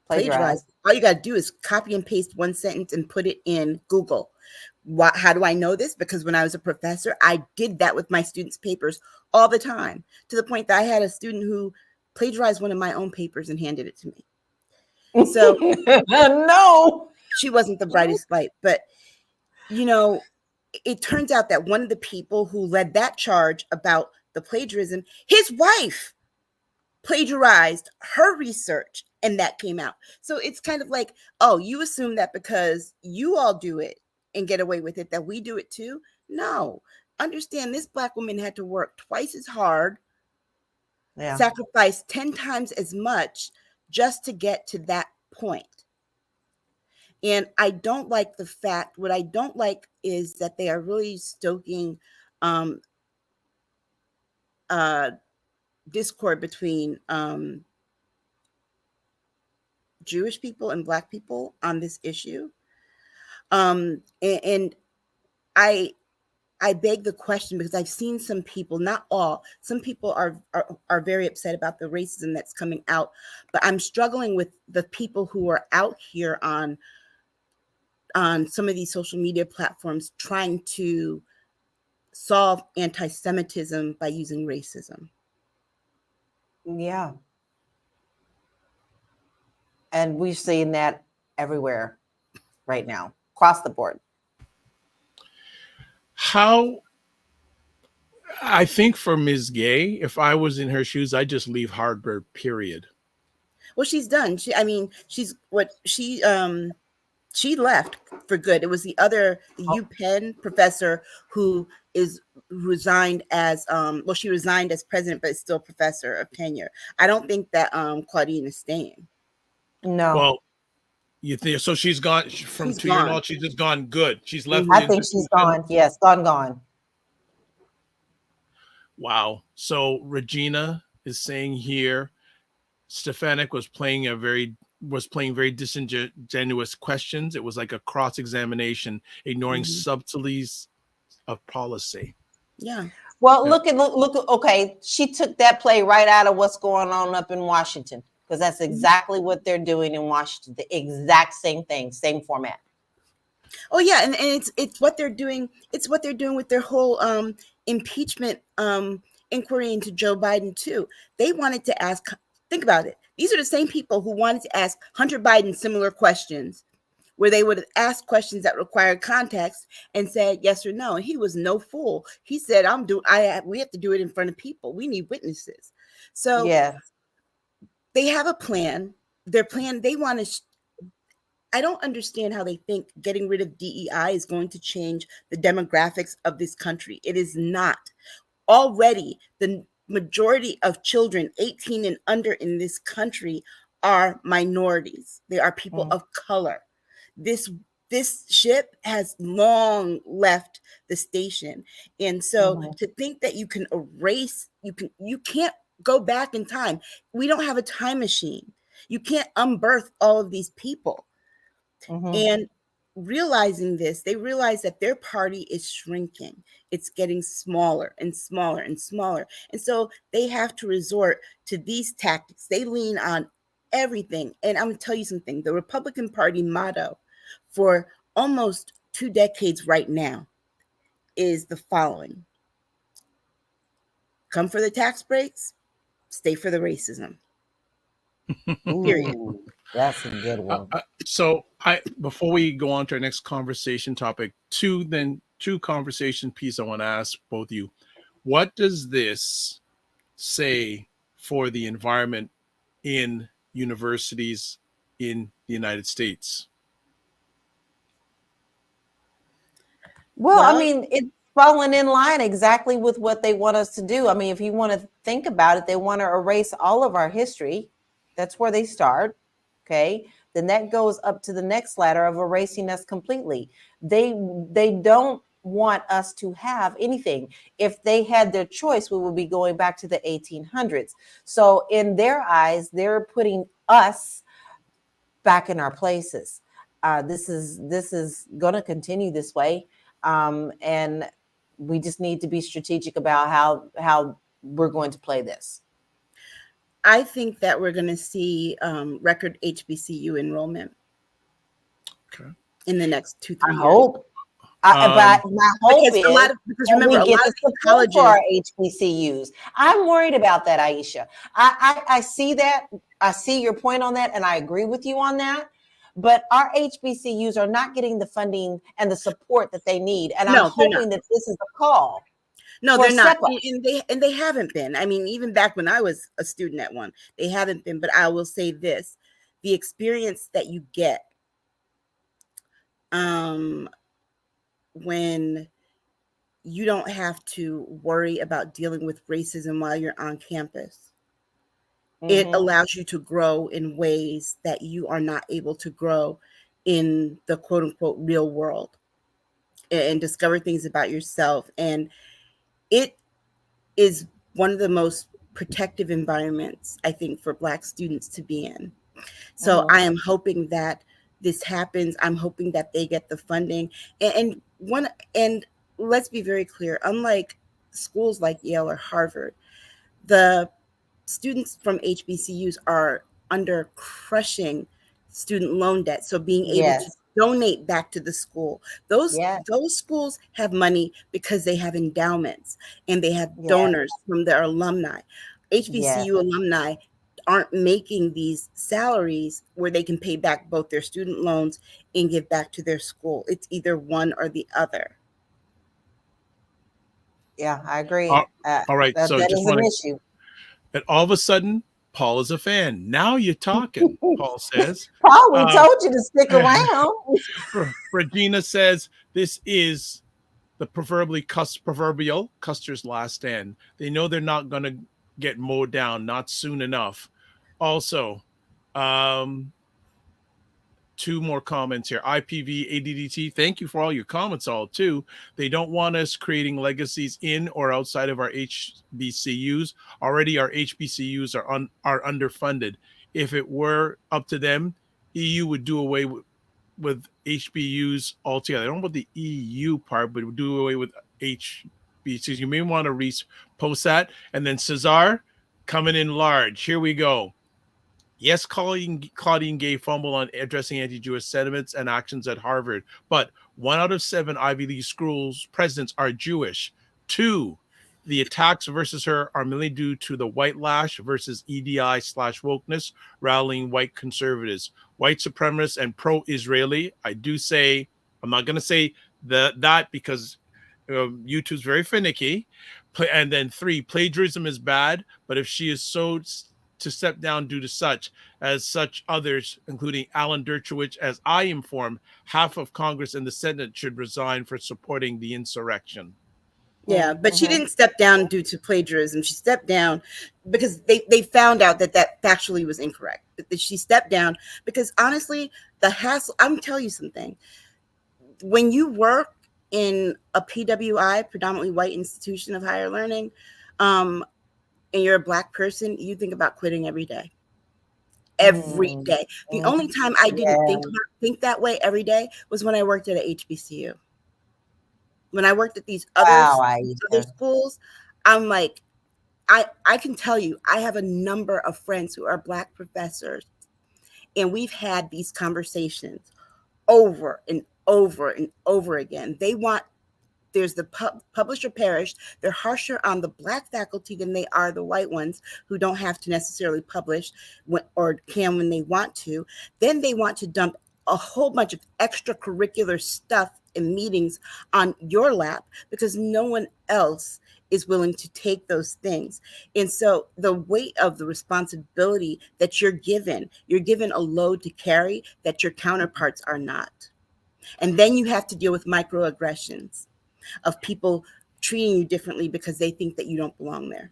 plagiarized. All you got to do is copy and paste one sentence and put it in Google. How do I know this? Because when I was a professor, I did that with my students' papers all the time, to the point that I had a student who plagiarized one of my own papers and handed it to me. So
no,
she wasn't the brightest light, but it turns out that one of the people who led that charge about the plagiarism, his wife plagiarized her research and that came out. So it's kind of like, oh, you assume that because you all do it and get away with it, that we do it too? No. Understand, this Black woman had to work twice as hard, sacrifice 10 times as much just to get to that point. And I don't like the fact, what I don't like is that they are really stoking discord between Jewish people and Black people on this issue. And I beg the question, because I've seen some people, not all, some people are very upset about the racism that's coming out, but I'm struggling with the people who are out here on some of these social media platforms trying to solve anti-Semitism by using racism.
Yeah. And we've seen that everywhere right now, across the board.
I think for Ms. Gay, if I was in her shoes, I'd just leave Harvard, period.
Well, she's done. She left for good. It was the UPenn professor who resigned as she resigned as president, but is still professor of tenure. I don't think that Claudine is staying.
No.
Well, you think so? She's gone to your knowledge. She's just gone good. She's left.
I think she's gone. Yes, gone.
Wow. So Regina is saying here, Stefanik was playing very disingenuous questions. It was like a cross-examination, ignoring subtleties of policy.
Yeah.
Well, look. Okay, she took that play right out of what's going on up in Washington, because that's exactly what they're doing in Washington. The exact same thing, same format.
Oh yeah, and it's what they're doing. It's what they're doing with their whole impeachment inquiry into Joe Biden too. They wanted to ask. Think about it. These are the same people who wanted to ask Hunter Biden similar questions, where they would have asked questions that required context and said yes or no. And he was no fool. He said, we have to do it in front of people. We need witnesses. So they have a plan. Their plan, they want to, I don't understand how they think getting rid of DEI is going to change the demographics of this country. It is not. Already, the majority of children 18 and under in this country are minorities. They are people of color. This ship has long left the station. And so to think that you can erase, you can't go back in time. We don't have a time machine. You can't unbirth all of these people. And realizing this, they realize that their party is shrinking. It's getting smaller and smaller and smaller. And so they have to resort to these tactics. They lean on everything. And I'm going to tell you something. The Republican Party motto for almost 2 decades right now is the following: come for the tax breaks, stay for the racism. Period.
That's a good one.
So before we go on to our next conversation topic, two conversation piece I want to ask both of you. What does this say for the environment in universities in the United States?
Well, I mean, it's falling in line exactly with what they want us to do. I mean, if you want to think about it, they want to erase all of our history. That's where they start. Okay. then that goes up to the next ladder of erasing us completely. They don't want us to have anything. If they had their choice, we would be going back to the 1800s. So in their eyes, they're putting us back in our places. This is going to continue this way, and we just need to be strategic about how we're going to play this.
I think that we're going to see record HBCU enrollment in the next 2-3 years.
I hope. But my hope is
because remember,
we get the support for our HBCUs. I'm worried about that, Aisha. I see that. I see your point on that, and I agree with you on that. But our HBCUs are not getting the funding and the support that they need. And I'm hoping that this is a call.
No, they're not. And they haven't been. I mean, even back when I was a student at one, they haven't been. But I will say this, the experience that you get when you don't have to worry about dealing with racism while you're on campus, it allows you to grow in ways that you are not able to grow in the quote unquote real world, and discover things about yourself. And it is one of the most protective environments, I think, for Black students to be in. So I am hoping that this happens. I'm hoping that they get the funding. And let's be very clear, unlike schools like Yale or Harvard, the students from HBCUs are under crushing student loan debt. So being able to donate back to the school. Those schools have money because they have endowments and they have donors from their alumni. HBCU alumni aren't making these salaries where they can pay back both their student loans and give back to their school. It's either one or the other.
Yeah, I agree.
All right.
That is an issue.
And all of a sudden, Paul is a fan. Now you're talking, Paul says.
Paul, we told you to stick around.
Regina says, this is the proverbial Custer's last stand. They know they're not going to get mowed down, not soon enough. Also, two more comments here. IPV ADDT, thank you for all your comments, all too. They don't want us creating legacies in or outside of our HBCUs. Already our HBCUs are underfunded. If it were up to them, EU would do away with HBUs altogether. I don't know about the EU part, but would do away with HBCUs. You may want to repost that. And then Cesar coming in large. Here we go. Yes, Claudine Gay fumbled on addressing anti-Jewish sentiments and actions at Harvard, but 1 out of 7 Ivy League schools presidents are Jewish. 2, the attacks versus her are mainly due to the white lash versus EDI/wokeness, rallying white conservatives, white supremacists, and pro-Israeli. I do say, I'm not going to say that because YouTube's very finicky. And then 3, plagiarism is bad, but if she is so to step down due to such others, including Alan Dershowitz, as I informed, half of Congress and the Senate should resign for supporting the insurrection.
Yeah, but she didn't step down due to plagiarism. She stepped down because they found out that factually was incorrect. That she stepped down because honestly, the hassle, I'm telling you something. When you work in a PWI, predominantly white institution of higher learning, and you're a Black person, you think about quitting every day. Every day. The only time I didn't think that way every day was when I worked at a HBCU. When I worked at these other schools, I'm like, I can tell you, I have a number of friends who are Black professors, and we've had these conversations over and over and over again. There's the publish or perish. They're harsher on the Black faculty than they are the white ones who don't have to necessarily publish or can when they want to. Then they want to dump a whole bunch of extracurricular stuff and meetings on your lap because no one else is willing to take those things. And so the weight of the responsibility that you're given a load to carry that your counterparts are not. And then you have to deal with microaggressions of people treating you differently because they think that you don't belong there.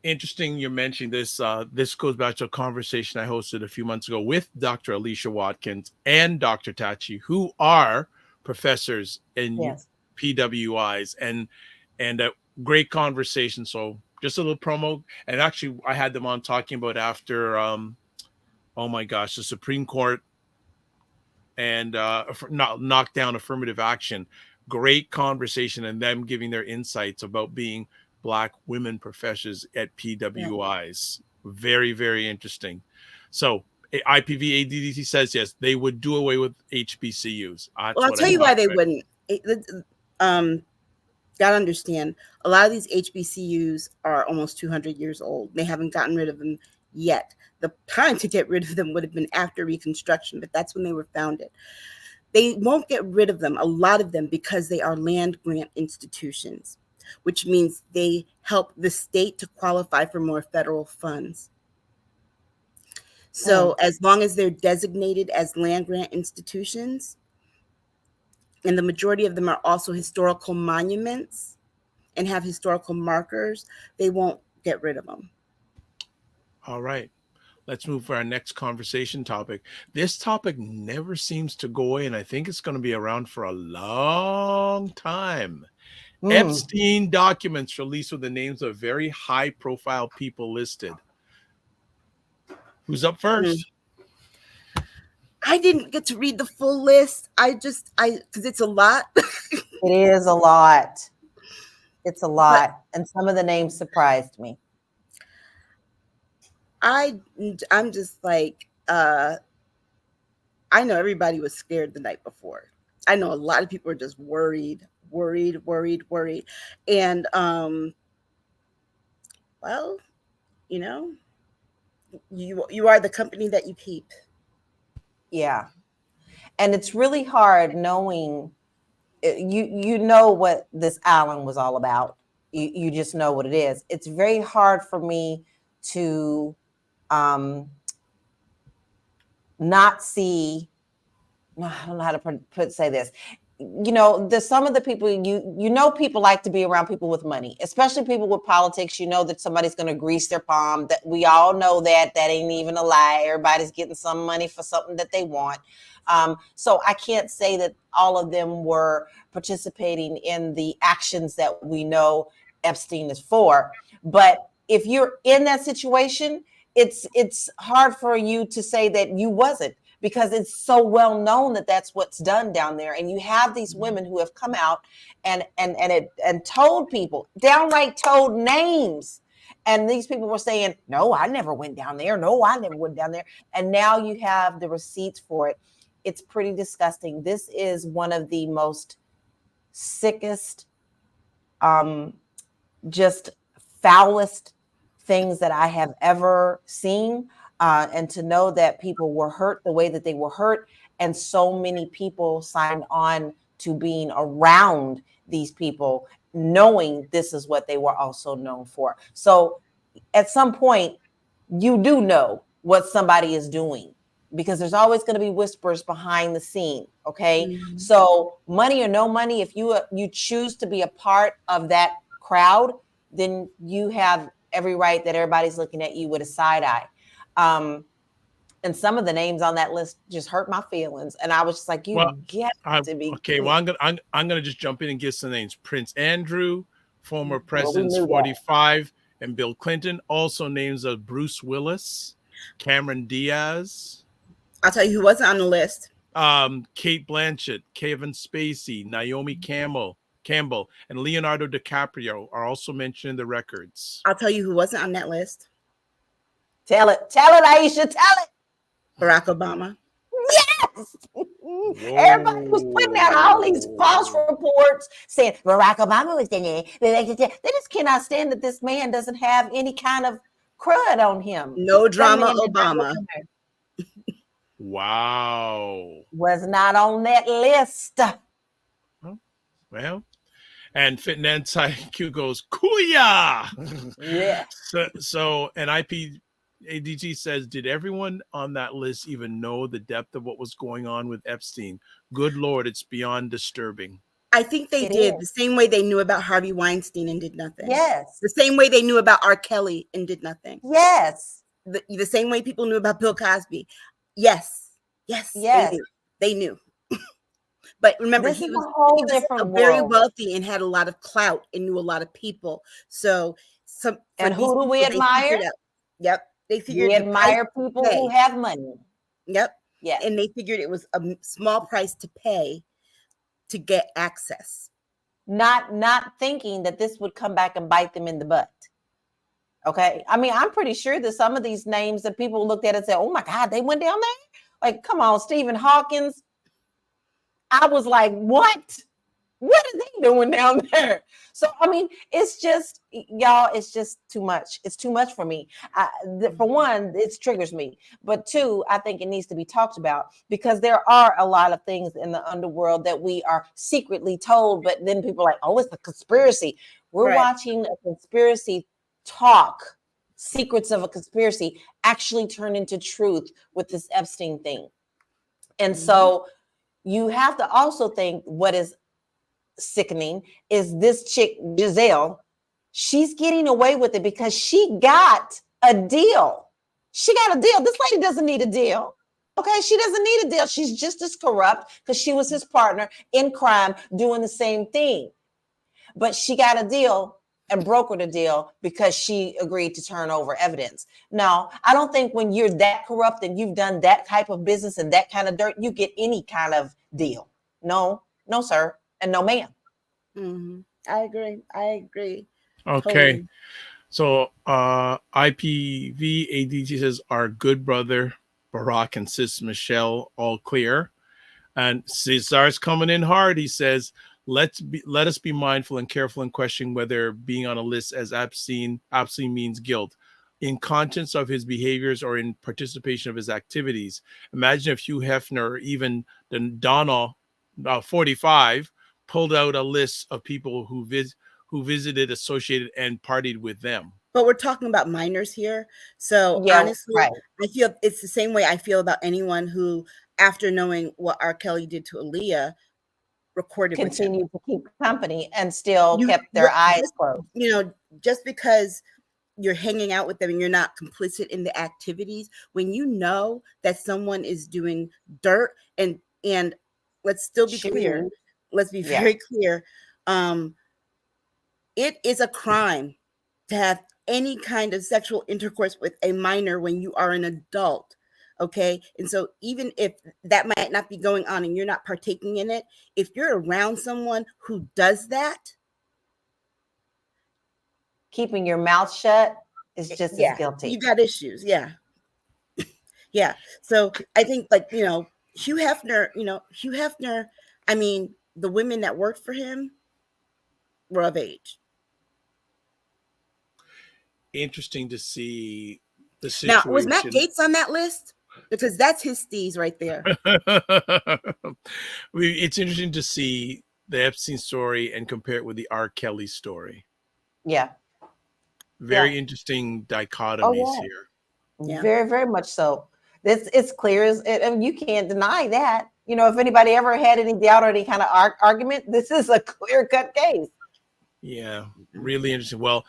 Interesting you're mentioning this. This goes back to a conversation I hosted a few months ago with Dr. Alicia Watkins and Dr. Tachi, who are professors in
Yes.
PWIs, and a great conversation. So just a little promo. And actually, I had them on talking about after, oh my gosh, the Supreme Court and knock down affirmative action. Great conversation, and them giving their insights about being Black women professors at PWIs. Very, very interesting. So IPV ADDT says yes, they would do away with HBCUs.
Well, I'll tell you why they wouldn't. Gotta understand, a lot of these HBCUs are almost 200 years old. They haven't gotten rid of them yet. The time to get rid of them would have been after Reconstruction, but that's when they were founded. They won't get rid of them, a lot of them, because they are land grant institutions, which means they help the state to qualify for more federal funds. So as long as they're designated as land grant institutions, and the majority of them are also historical monuments and have historical markers, they won't get rid of them.
All right. Let's move for our next conversation topic. This topic never seems to go away, and I think it's going to be around for a long time. Epstein documents released with the names of very high-profile people listed. Who's up first?
I didn't get to read the full list. Because it's a lot.
It is a lot. It's a lot. And some of the names surprised me.
I'm just like, I know everybody was scared the night before. I know a lot of people are just worried. And, well, you know, you are the company that you keep.
Yeah. And it's really hard knowing, you know what this island was all about. You just know what it is. It's very hard for me to not see, I don't know how to say this. You know, there's some of the people, you know, people like to be around people with money, especially people with politics. You know that somebody's going to grease their palm. That we all know that ain't even a lie. Everybody's getting some money for something that they want. So I can't say that all of them were participating in the actions that we know Epstein is for. But if you're in that situation, it's hard for you to say that you wasn't, because it's so well known that that's what's done down there. And you have these women who have come out and told people, downright told names. And these people were saying, no, I never went down there. No, I never went down there. And now you have the receipts for it. It's pretty disgusting. This is one of the most sickest, just foulest things that I have ever seen. And to know that people were hurt the way that they were hurt, and so many people signed on to being around these people, knowing this is what they were also known for. So at some point, you do know what somebody is doing, because there's always going to be whispers behind the scene. Okay. So money or no money, if you choose to be a part of that crowd, then you have every right that everybody's looking at you with a side eye. And some of the names on that list just hurt my feelings, and I was just like, to be
okay. Well, I'm gonna just jump in and give some names. Prince Andrew, former President's 45, and Bill Clinton. Also names of Bruce Willis, Cameron Diaz.
I'll tell you who wasn't on the list.
Kate Blanchett, Kevin Spacey, Naomi Campbell, and Leonardo DiCaprio are also mentioned in the records.
I'll tell you who wasn't on that list.
Tell it, Aisha, tell it.
Barack Obama.
Yes. Everybody was putting out all these false reports saying Barack Obama was in there. They just cannot stand that this man doesn't have any kind of crud on him.
No drama, Obama.
Wow.
Was not on that list.
Well, and Fit and IQ goes, Kuya!
Yeah.
So and IPADG says, did everyone on that list even know the depth of what was going on with Epstein? Good Lord, it's beyond disturbing.
I think they did the same way they knew about Harvey Weinstein and did nothing.
Yes.
The same way they knew about R. Kelly and did nothing.
Yes.
The same way people knew about Bill Cosby. Yes. They knew. But remember,
this
he
is
was,
a whole different world.
Very wealthy and had a lot of clout and knew a lot of people. So
and who do we admire?
They figured
we admire people who have money.
Yep. Yeah. And they figured it was a small price to pay to get access.
Not thinking that this would come back and bite them in the butt. Okay. I mean, I'm pretty sure that some of these names that people looked at and said, oh my God, they went down there. Like, come on, Stephen Hawkins. I was like, what? What are they doing down there? So, I mean, it's just, y'all, it's just too much. It's too much for me. For one, it triggers me. But two, I think it needs to be talked about because there are a lot of things in the underworld that we are secretly told, but then people are like, oh, it's a conspiracy. We're watching a conspiracy talk, secrets of a conspiracy actually turn into truth with this Epstein thing. And so you have to also think what is sickening is this chick, Giselle, she's getting away with it because she got a deal. She got a deal. This lady doesn't need a deal. Okay, she doesn't need a deal. She's just as corrupt because she was his partner in crime doing the same thing. But she got a deal and brokered a deal because she agreed to turn over evidence. Now, I don't think when you're that corrupt and you've done that type of business and that kind of dirt, you get any kind of deal. No, sir. And no, ma'am.
I agree.
Okay. Totally. So IPV ADT says our good brother Barack and sis Michelle all clear. And Cesar's coming in hard. He says, let us be mindful and careful in questioning whether being on a list as Epstein means guilt in conscience of his behaviors or in participation of his activities. Imagine if Hugh Hefner or even Donna 45 pulled out a list of people who visited, associated, and partied with them.
But we're talking about minors here. So honestly, I feel it's the same way I feel about anyone who, after knowing what R. Kelly did to Aaliyah, recorded
continued to keep company and still kept their eyes closed.
Just because you're hanging out with them and you're not complicit in the activities, when you know that someone is doing dirt and let's still be clear. Let's be very clear. It is a crime to have any kind of sexual intercourse with a minor when you are an adult. Okay. And so even if that might not be going on and you're not partaking in it, if you're around someone who does that,
keeping your mouth shut is just as guilty.
You got issues. Yeah. So I think Hugh Hefner, I mean, the women that worked for him were of age.
Interesting to see the situation.
Now, was Matt Gaetz on that list? Because that's his steez right there.
It's interesting to see the Epstein story and compare it with the R. Kelly story.
Yeah.
Very interesting dichotomies here.
Yeah. Very, very much so. It's clear. You can't deny that. If anybody ever had any doubt or any kind of argument, this is a clear-cut case.
Yeah, really interesting. Well,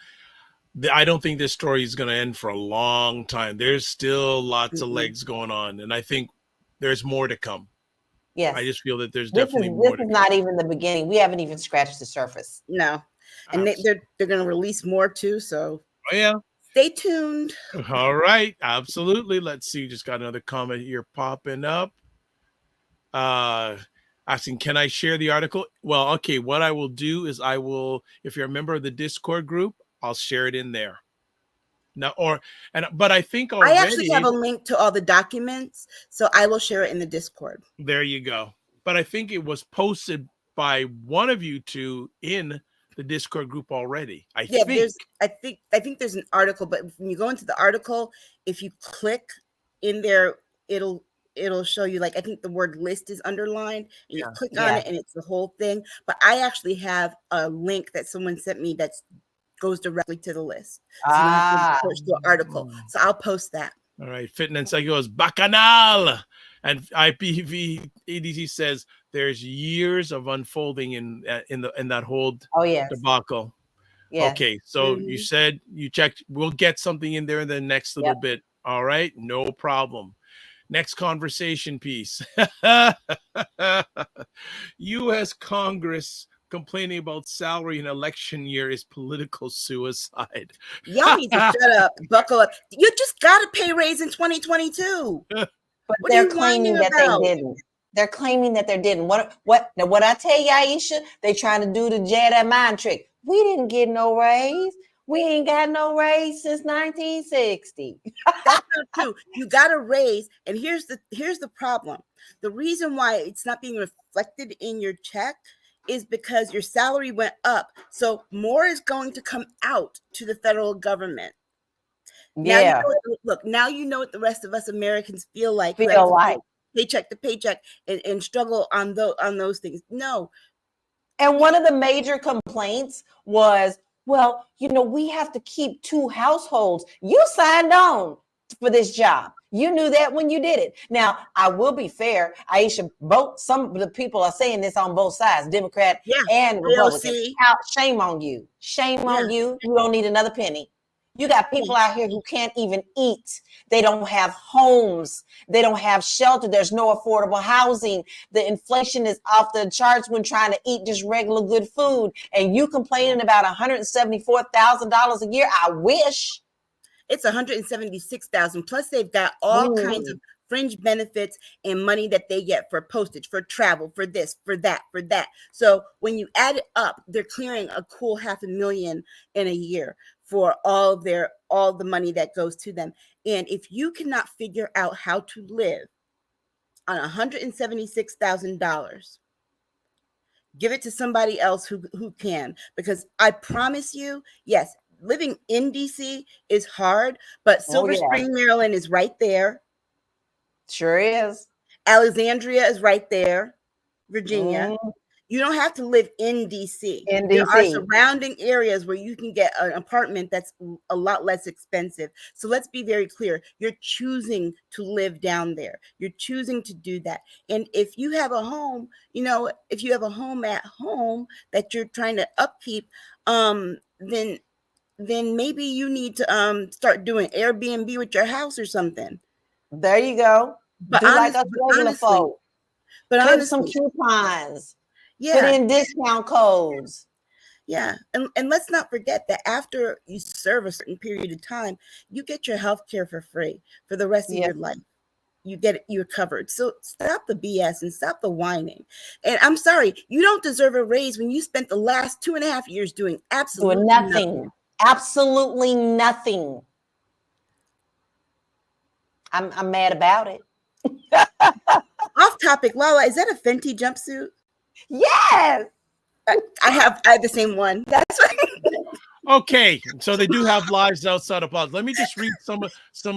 I don't think this story is going to end for a long time. There's still lots of legs going on, and I think there's more to come.
Yes.
I just feel that there's definitely more to come.
This is not even the beginning. We haven't even scratched the surface.
No. And they're going to release more too, so stay tuned.
All right, absolutely. Let's see. Just got another comment here popping up. Asking, can I share the article? Well, okay, what I will do is if you're a member of the Discord group, I'll share it in there. But I think already,
I actually have a link to all the documents, so I will share it in the Discord.
There you go. But I think it was posted by one of you two in the Discord group already. I think there's an article, but when you go into the article, if you click in there, it'll show you, like, I think the word list is underlined, and you click on it and it's the whole thing. But I actually have a link that someone sent me that goes directly to the list. So you don't have to search the article. So I'll post that. All right. Fitness goes Bacchanal. And IPV ADT says there's years of unfolding in that whole debacle.
Yes.
Okay, so you said you checked. We'll get something in there in the next little bit. All right, no problem. Next conversation piece. U.S. Congress complaining about salary in election year is political suicide.
Y'all need to shut up, buckle up. You just got a pay raise in 2022.
But they're claiming that they didn't. They're claiming that they didn't. What I tell you, Aisha, they trying to do the Jedi mind trick. We didn't get no raise. We ain't got no raise since 1960.
That's not true. You got a raise, and here's the problem. The reason why it's not being reflected in your check is because your salary went up. So more is going to come out to the federal government.
Yeah.
Now you know what the rest of us Americans feel like. Paycheck to paycheck and struggle on those things. No.
And one of the major complaints was, well, we have to keep 2 households. You signed on for this job. You knew that when you did it. Now, I will be fair, Aisha, some of the people are saying this on both sides, Democrat and Republican. Shame on you. Shame on you. You don't need another penny. You got people out here who can't even eat. They don't have homes. They don't have shelter. There's no affordable housing. The inflation is off the charts when trying to eat just regular good food. And you complaining about $174,000 a year. I wish.
It's $176,000. Plus they've got all kinds of fringe benefits and money that they get for postage, for travel, for this, for that. So when you add it up, they're clearing a cool $500,000 in a year for all the money that goes to them. And if you cannot figure out how to live on $176,000, give it to somebody else who can, because I promise you, yes, living in DC is hard, but Silver Spring, Maryland is right there.
Sure is.
Alexandria is right there. Virginia. You don't have to live in DC. There are surrounding areas where you can get an apartment that's a lot less expensive. So let's be very clear. You're choosing to live down there. You're choosing to do that. And if you have a home, if you have a home at home that you're trying to upkeep, then maybe you need to start doing Airbnb with your house or something.
There you go.
But honestly,
put some coupons. Put in discount codes.
Yeah. And let's not forget that after you serve a certain period of time, you get your health care for free for the rest of your life. You're covered. So stop the BS and stop the whining. And I'm sorry, you don't deserve a raise when you spent the last 2.5 years doing absolutely nothing.
Absolutely nothing. I'm mad about it.
Off topic, LaLa, is that a Fenty jumpsuit?
Yes.
I have the same one. That's right.
Okay, so they do have lives outside of politics. Let me just read some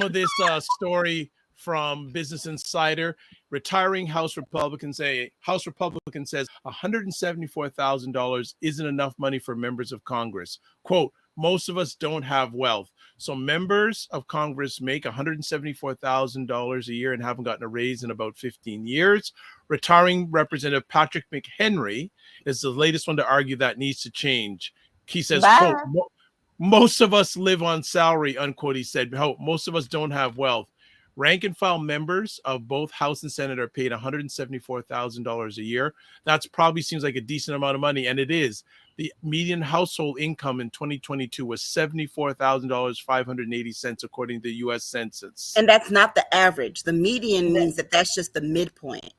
of this story from Business Insider. Retiring House Republican says $174,000 isn't enough money for members of Congress. Quote, most of us don't have wealth. So members of Congress make $174,000 a year and haven't gotten a raise in about 15 years. Retiring Representative Patrick McHenry is the latest one to argue that needs to change. He says, quote, most of us live on salary, unquote. He said, most of us don't have wealth. Rank and file members of both House and Senate are paid $174,000 a year. That's probably seems like a decent amount of money, and it is. The median household income in 2022 was $74,580, according to the U.S. Census.
And that's not the average. The median means that's just the midpoint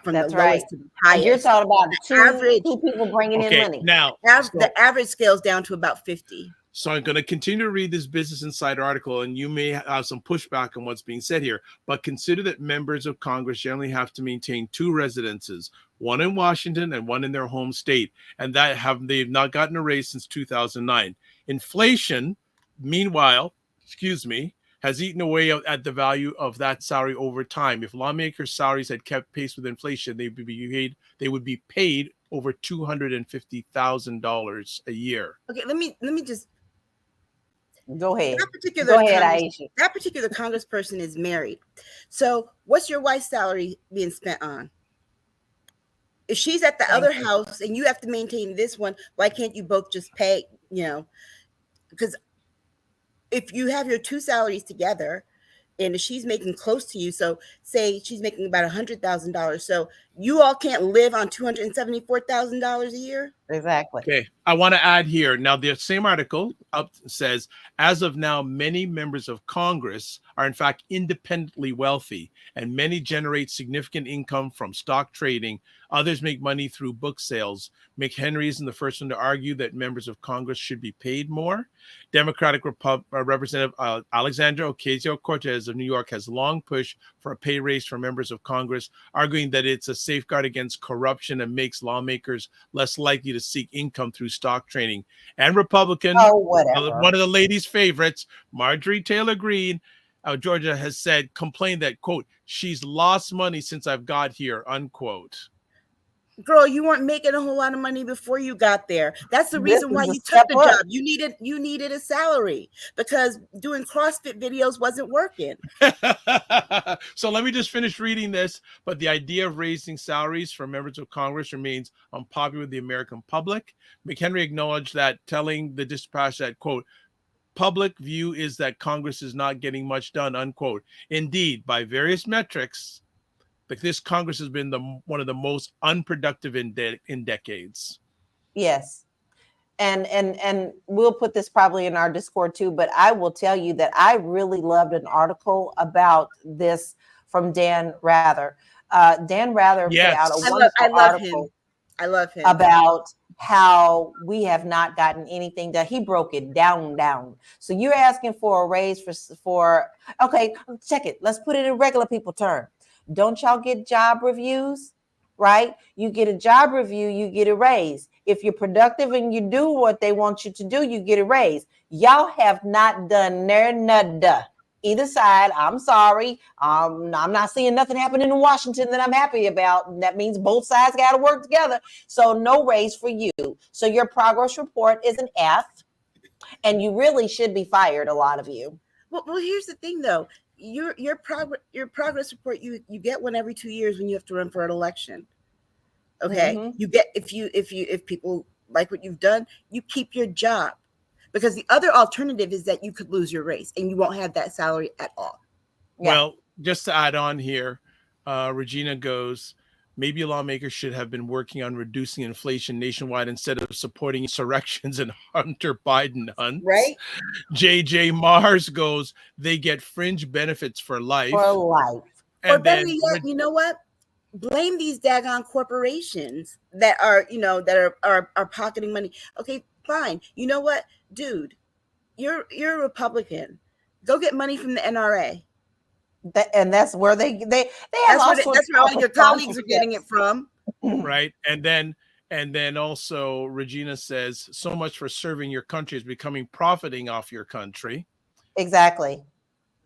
from the lowest to the highest.
You're talking about two people bringing in money.
Now,
the average scales down to about 50.
So I'm going to continue to read this Business Insider article, and you may have some pushback on what's being said here, but consider that members of Congress generally have to maintain 2 residences, one in Washington and one in their home state, and they've not gotten a raise since 2009. Inflation, meanwhile, has eaten away at the value of that salary over time. If lawmakers' salaries had kept pace with inflation, they would be paid over $250,000 a year.
Okay, let me just
go ahead.
Aisha. That particular congressperson is married. So what's your wife's salary being spent on? if she's at the other house and you have to maintain this one, why can't you both just pay, because if you have your two salaries together and if she's making close to you, so say she's making about $100,000, so you all can't live on $274,000 a year.
Exactly.
Okay, I want to add here now. The same article says, as of now, many members of Congress are in fact independently wealthy, and many generate significant income from stock trading. Others make money through book sales. McHenry isn't the first one to argue that members of Congress should be paid more. Democratic Representative Alexandria Ocasio-Cortez of New York has long pushed for a pay raise for members of Congress, arguing that it's a safeguard against corruption and makes lawmakers less likely to seek income through stock trading. And Republican, one of the ladies' favorites, Marjorie Taylor Greene, Georgia, has complained that, quote, she's lost money since I've got here, unquote.
Girl, you weren't making a whole lot of money before you got there. That's the reason why you took the job. You needed a salary because doing CrossFit videos wasn't working.
So let me just finish reading this. But the idea of raising salaries for members of Congress remains unpopular with the American public. McHenry acknowledged that, telling the Dispatch that, quote, public view is that Congress is not getting much done, unquote. Indeed, by various metrics, this Congress has been one of the most unproductive in decades.
Yes. And we'll put this probably in our Discord too, but I will tell you that I really loved an article about this from Dan Rather. Dan Rather put out a wonderful article.
I love him.
About how we have not gotten anything done. He broke it down. So you're asking for a raise for okay, check it. Let's put it in regular people terms. Don't y'all get job reviews, right? You get a job review, you get a raise. If you're productive and you do what they want you to do, you get a raise. Y'all have not done nada. Either side, I'm sorry. I'm not seeing nothing happening in Washington that I'm happy about. And that means both sides got to work together. So no raise for you. So your progress report is an F, and you really should be fired, a lot of you.
Well, here's the thing, though. Your progress report you get one every 2 years when you have to run for an election. Okay, you get if people like what you've done, you keep your job, because the other alternative is that you could lose your raise and you won't have that salary at all.
Yeah. Well, just to add on here, Regina goes, maybe lawmakers should have been working on reducing inflation nationwide instead of supporting insurrections and Hunter Biden hunts.
Right.
JJ Mars goes, they get fringe benefits for life.
And or better yet, you know what? Blame these daggone corporations that are, are pocketing money. Okay, fine. You know what, dude? You're a Republican. Go get money from the NRA.
And that's where they have
that's where all your colleagues are getting it from.
Right. And then also Regina says, so much for serving your country is becoming profiting off your country.
Exactly.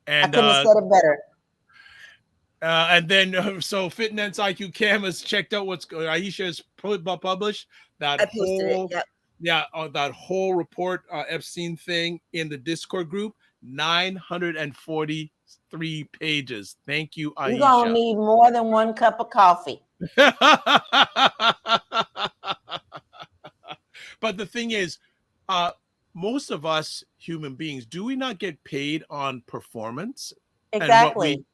And
I couldn't have said it better.
And then so Fitness IQ Cam has checked out what's Aisha has published that that whole report, Epstein thing in the Discord group, 943 pages. Thank you, Aisha.
You're gonna need more than one cup of coffee.
But the thing is, most of us human beings, do we not get paid on performance?
Exactly.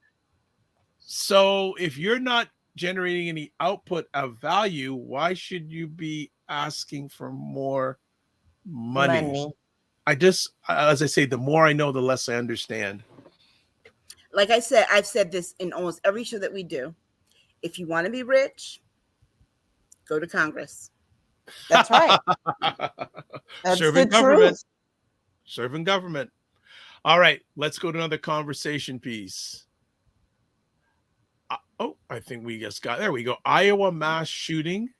So if you're not generating any output of value, why should you be asking for more money? As I say, the more I know, the less I understand.
Like I said, I've said this in almost every show that we do. If you want to be rich, go to Congress.
That's right. That's
Serving government. Serving government. All right, let's go to another conversation piece. I think we just got there. We go. Iowa mass shooting,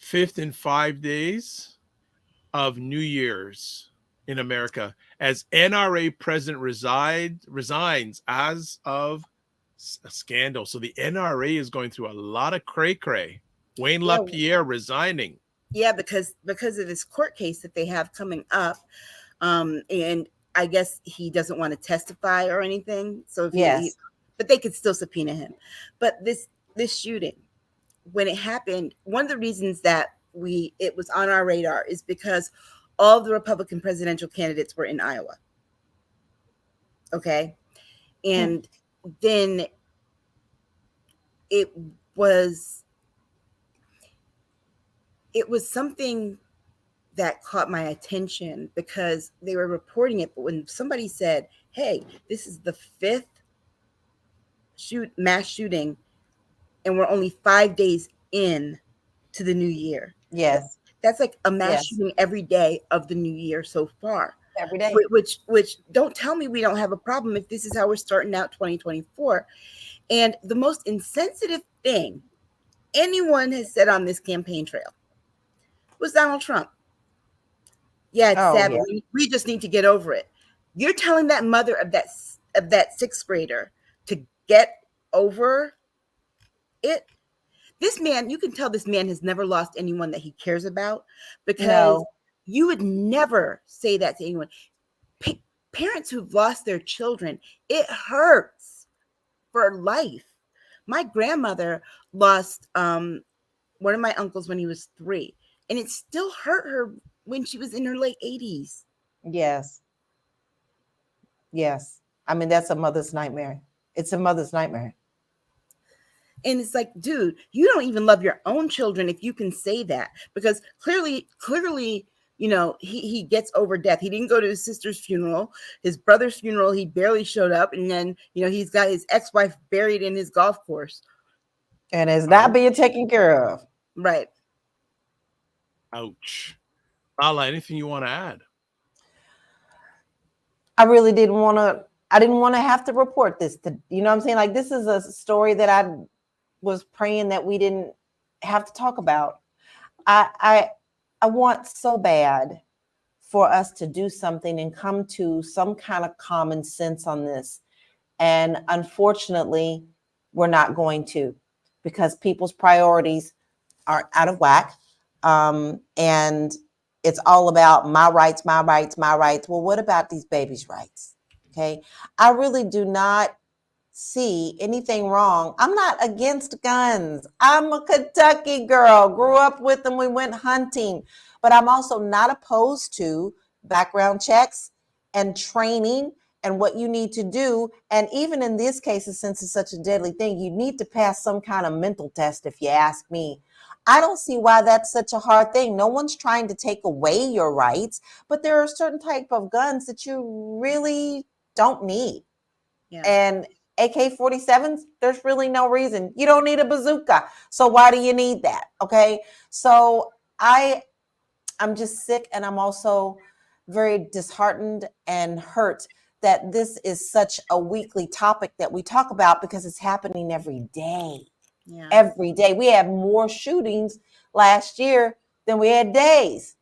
5th in 5 days of New Year's in America, as NRA president resigns as of a scandal. So the NRA is going through a lot of cray-cray. Wayne LaPierre resigning.
Yeah, because of this court case that they have coming up, and I guess he doesn't want to testify or anything. So but they could still subpoena him. But this shooting, when it happened, one of the reasons that it was on our radar is because all the Republican presidential candidates were in Iowa. Okay. And then it was something that caught my attention because they were reporting it. But when somebody said, hey, this is the 5th mass shooting and we're only 5 days in to the new year.
Yes.
That's like a mass shooting every day of the new year so far.
Every day.
Which don't tell me we don't have a problem if this is how we're starting out 2024. And the most insensitive thing anyone has said on this campaign trail was Donald Trump. Yeah, it's sad. Yeah. We just need to get over it. You're telling that mother of that 6th grader to get over it. This man, you can tell this man has never lost anyone that he cares about, because you would never say that to anyone. Parents who've lost their children, it hurts for life. My grandmother lost one of my uncles when he was 3, and it still hurt her when she was in her late 80s.
Yes. Yes. I mean, that's a mother's nightmare. It's a mother's nightmare.
And it's like, dude, you don't even love your own children if you can say that, because clearly, you know, he gets over death. He didn't go to his sister's funeral, his brother's funeral. He barely showed up. And then, you know, he's got his ex-wife buried in his golf course.
And is not being taken care of.
Right.
Ouch. LaLa, anything you want to add?
I really didn't want to have to report this to, you know what I'm saying? Like, this is a story that I was praying that we didn't have to talk about. I want so bad for us to do something and come to some kind of common sense on this. And unfortunately, we're not going to, because people's priorities are out of whack. And it's all about my rights, my rights, my rights. Well, what about these babies' rights? Okay. I really do not see anything wrong. I'm not against guns. I'm a Kentucky girl, grew up with them. We went hunting, but I'm also not opposed to background checks and training and what you need to do. And even in these cases, since it's such a deadly thing, you need to pass some kind of mental test, if you ask me. I don't see why that's such a hard thing. No one's trying to take away your rights, but there are certain type of guns that you really don't need. Yeah. And AK-47s, there's really no reason. You don't need a bazooka. So why do you need that? Okay. So I'm just sick, and I'm also very disheartened and hurt that this is such a weekly topic that we talk about, because it's happening every day. Yeah. Every day. We had more shootings last year than we had days.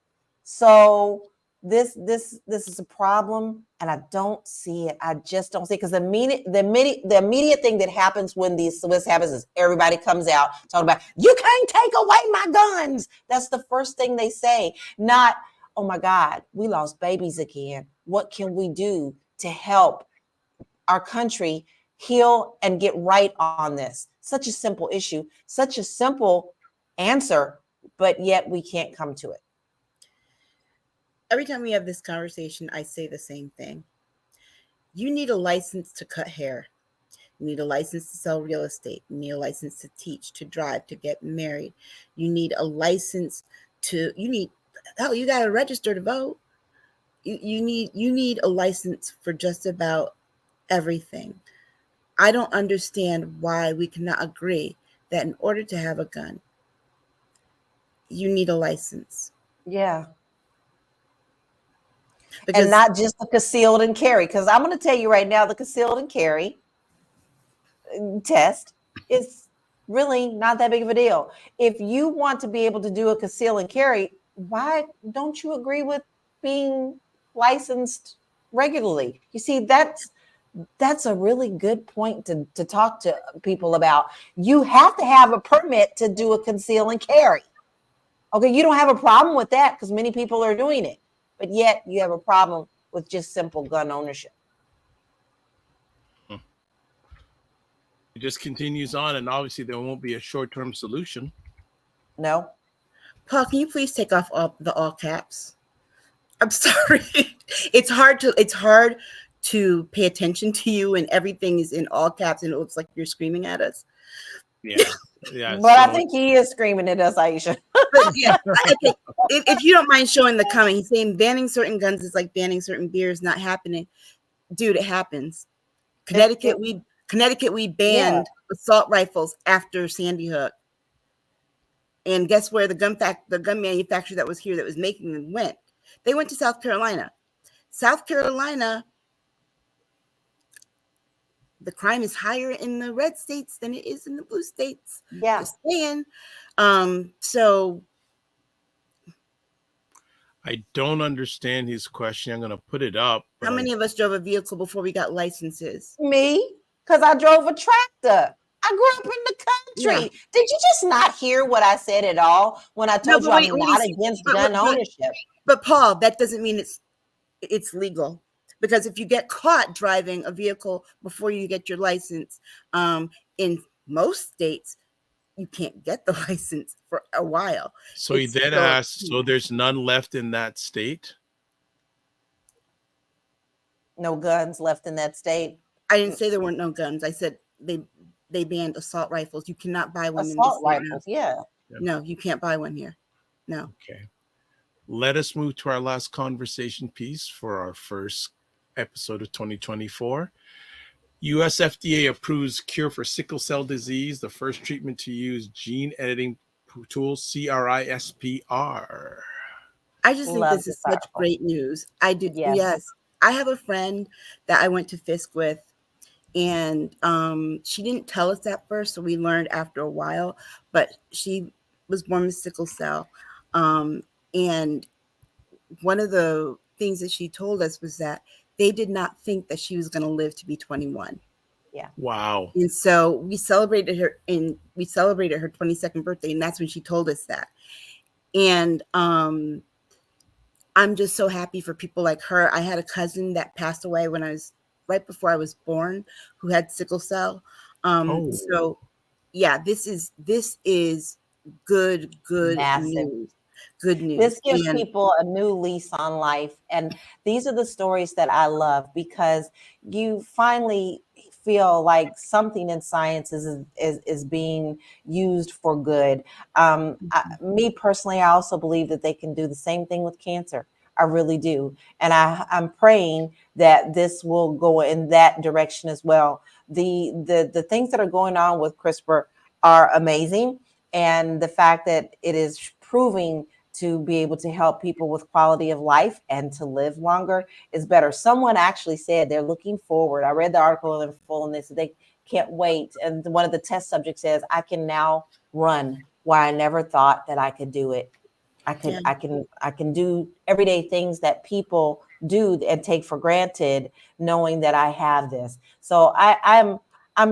So this is a problem, and I don't see it. I just don't see it, because the immediate thing that happens when this happens is everybody comes out talking about, you can't take away my guns. That's the first thing they say. Not, oh my God, we lost babies again. What can we do to help our country heal and get right on this? Such a simple issue, such a simple answer, but yet we can't come to it.
Every time we have this conversation, I say the same thing. You need a license to cut hair. You need a license to sell real estate. You need a license to teach, to drive, to get married. You need a license you got to register to vote. You need a license for just about everything. I don't understand why we cannot agree that in order to have a gun, you need a license.
Yeah. Because, and not just the concealed and carry. Because I'm going to tell you right now, the concealed and carry test is really not that big of a deal. If you want to be able to do a conceal and carry, why don't you agree with being licensed regularly? You see, that's a really good point to talk to people about. You have to have a permit to do a conceal and carry. Okay, you don't have a problem with that because many people are doing it, but yet you have a problem with just simple gun ownership.
It just continues on, and obviously there won't be a short-term solution.
No.
Paul, can you please take off all caps? I'm sorry. It's hard to pay attention to you and everything is in all caps and it looks like you're screaming at us.
Yeah. Yeah.
But I think he is screaming at us, Aisha.
But yeah, okay. If you don't mind showing the comment, he's saying banning certain guns is like banning certain beers, not happening. Dude, it happens. Connecticut, we banned assault rifles after Sandy Hook. And guess where the gun manufacturer that was here that was making them went? They went to South Carolina. South Carolina, the crime is higher in the red states than it is in the blue states.
Yeah.
Just saying. So
I don't understand his question. I'm going to put it up.
How many of us drove a vehicle before we got licenses?
Me, because I drove a tractor. I grew up in the country. Yeah. Did you just not hear what I said at all when I told you I'm not against gun ownership?
But Paul, that doesn't mean it's legal. Because if you get caught driving a vehicle before you get your license, in most states, you can't get the license for a while.
So he then asked, so there's none left in that state?
No guns left in that state.
I didn't say there weren't no guns. I said they banned assault rifles. You cannot buy one.
Assault rifles, yeah.
No, you can't buy one here. No.
Okay. Let us move to our last conversation piece for our first episode of 2024. US FDA approves cure for sickle cell disease, the first treatment to use gene editing tool, CRISPR.
I just think this is such great news. I did. Yes. I have a friend that I went to Fisk with, and she didn't tell us at first, so we learned after a while, but she was born with sickle cell. And one of the things that she told us was that they did not think that she was going to live to be 21.
Yeah.
Wow.
And so we celebrated her 22nd birthday, and that's when she told us that. And I'm just so happy for people like her. I had a cousin that passed away right before I was born, who had sickle cell. So yeah, this is good news. Good news.
This gives people a new lease on life. And these are the stories that I love, because you finally feel like something in science is being used for good. Me personally, I also believe that they can do the same thing with cancer. I really do. And I'm praying that this will go in that direction as well. The things that are going on with CRISPR are amazing. And the fact that it is proving to be able to help people with quality of life and to live longer is better. Someone actually said they're looking forward. I read the article in full and they said they can't wait. And one of the test subjects says, I can now run where I never thought that I could do it. I can do everyday things that people do and take for granted, knowing that I have this. So I'm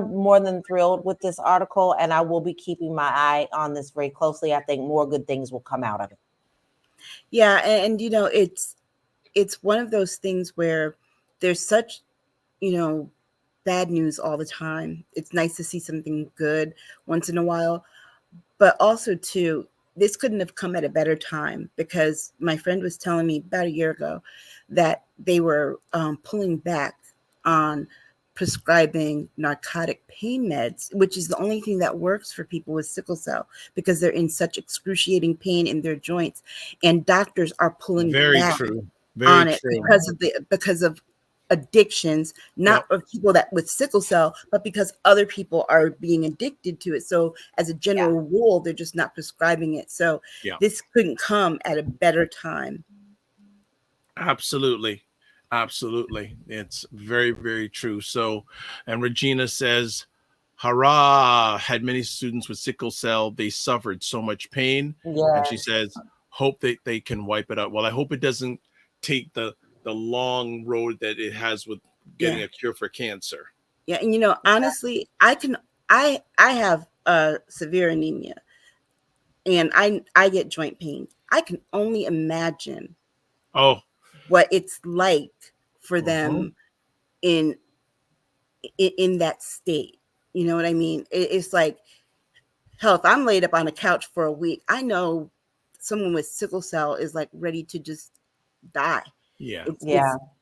more than thrilled with this article, and I will be keeping my eye on this very closely. I think more good things will come out of it.
Yeah, and it's one of those things where there's such, bad news all the time. It's nice to see something good once in a while, but also too, this couldn't have come at a better time, because my friend was telling me about a year ago that they were pulling back on prescribing narcotic pain meds, which is the only thing that works for people with sickle cell, because they're in such excruciating pain in their joints, and doctors are pulling back on it because of addictions, not of people that with sickle cell, but because other people are being addicted to it. So as a general rule, they're just not prescribing it. So this couldn't come at a better time.
Absolutely. It's very, very true. So, and Regina says, hurrah, had many students with sickle cell. They suffered so much pain.
Yeah.
And she says, hope that they can wipe it out. Well, I hope it doesn't take the long road that it has with getting a cure for cancer.
Yeah. And honestly, I have severe anemia, and I get joint pain. I can only imagine what it's like for them in that state. You know what I mean? It's like, hell, if I'm laid up on a couch for a week, I know someone with sickle cell is like ready to just die.
Yeah.
It's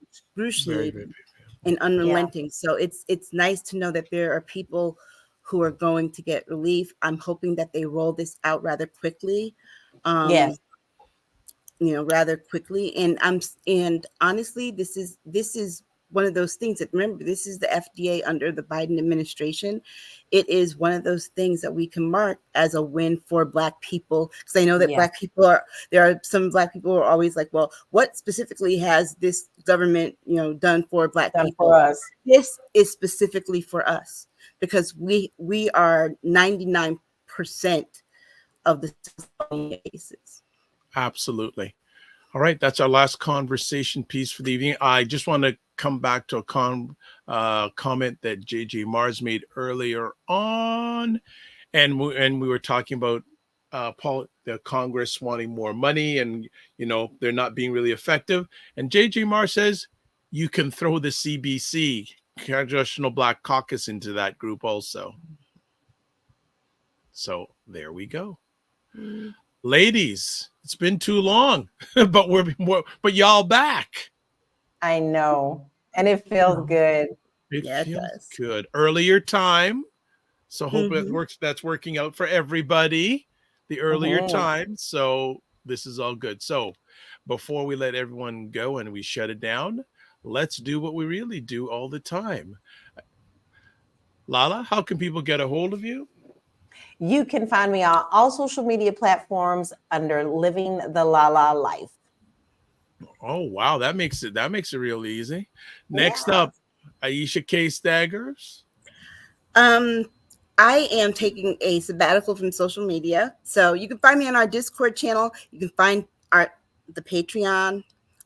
excruciating
Very,
and unrelenting. So it's nice to know that there are people who are going to get relief. I'm hoping that they roll this out rather quickly.
Yes.
Rather quickly. And honestly, this is one of those things that, remember, this is the FDA under the Biden administration. It is one of those things that we can mark as a win for Black people. Because I know that Black people there are some Black people who are always like, well, what specifically has this government, done for Black people?
For us.
This is specifically for us, because we are 99% of the cases.
Absolutely. All right, that's our last conversation piece for the evening. I just want to come back to a comment that JJ Mars made earlier on, and we were talking about the Congress wanting more money, and they're not being really effective. And JJ Mars says you can throw the CBC, Congressional Black Caucus, into that group also. So there we go. Ladies, it's been too long, but y'all back.
I know, and it feels good.
It feels good. Earlier time, so hope it works. That's working out for everybody. The earlier time, so this is all good. So before we let everyone go and we shut it down, let's do what we really do all the time. LaLa, how can people get a hold of you?
You can find me on all social media platforms under Living the LaLa Life.
Oh, wow. That makes it real easy. Next up, Aisha K. Staggers.
I am taking a sabbatical from social media. So you can find me on our Discord channel. You can find the Patreon,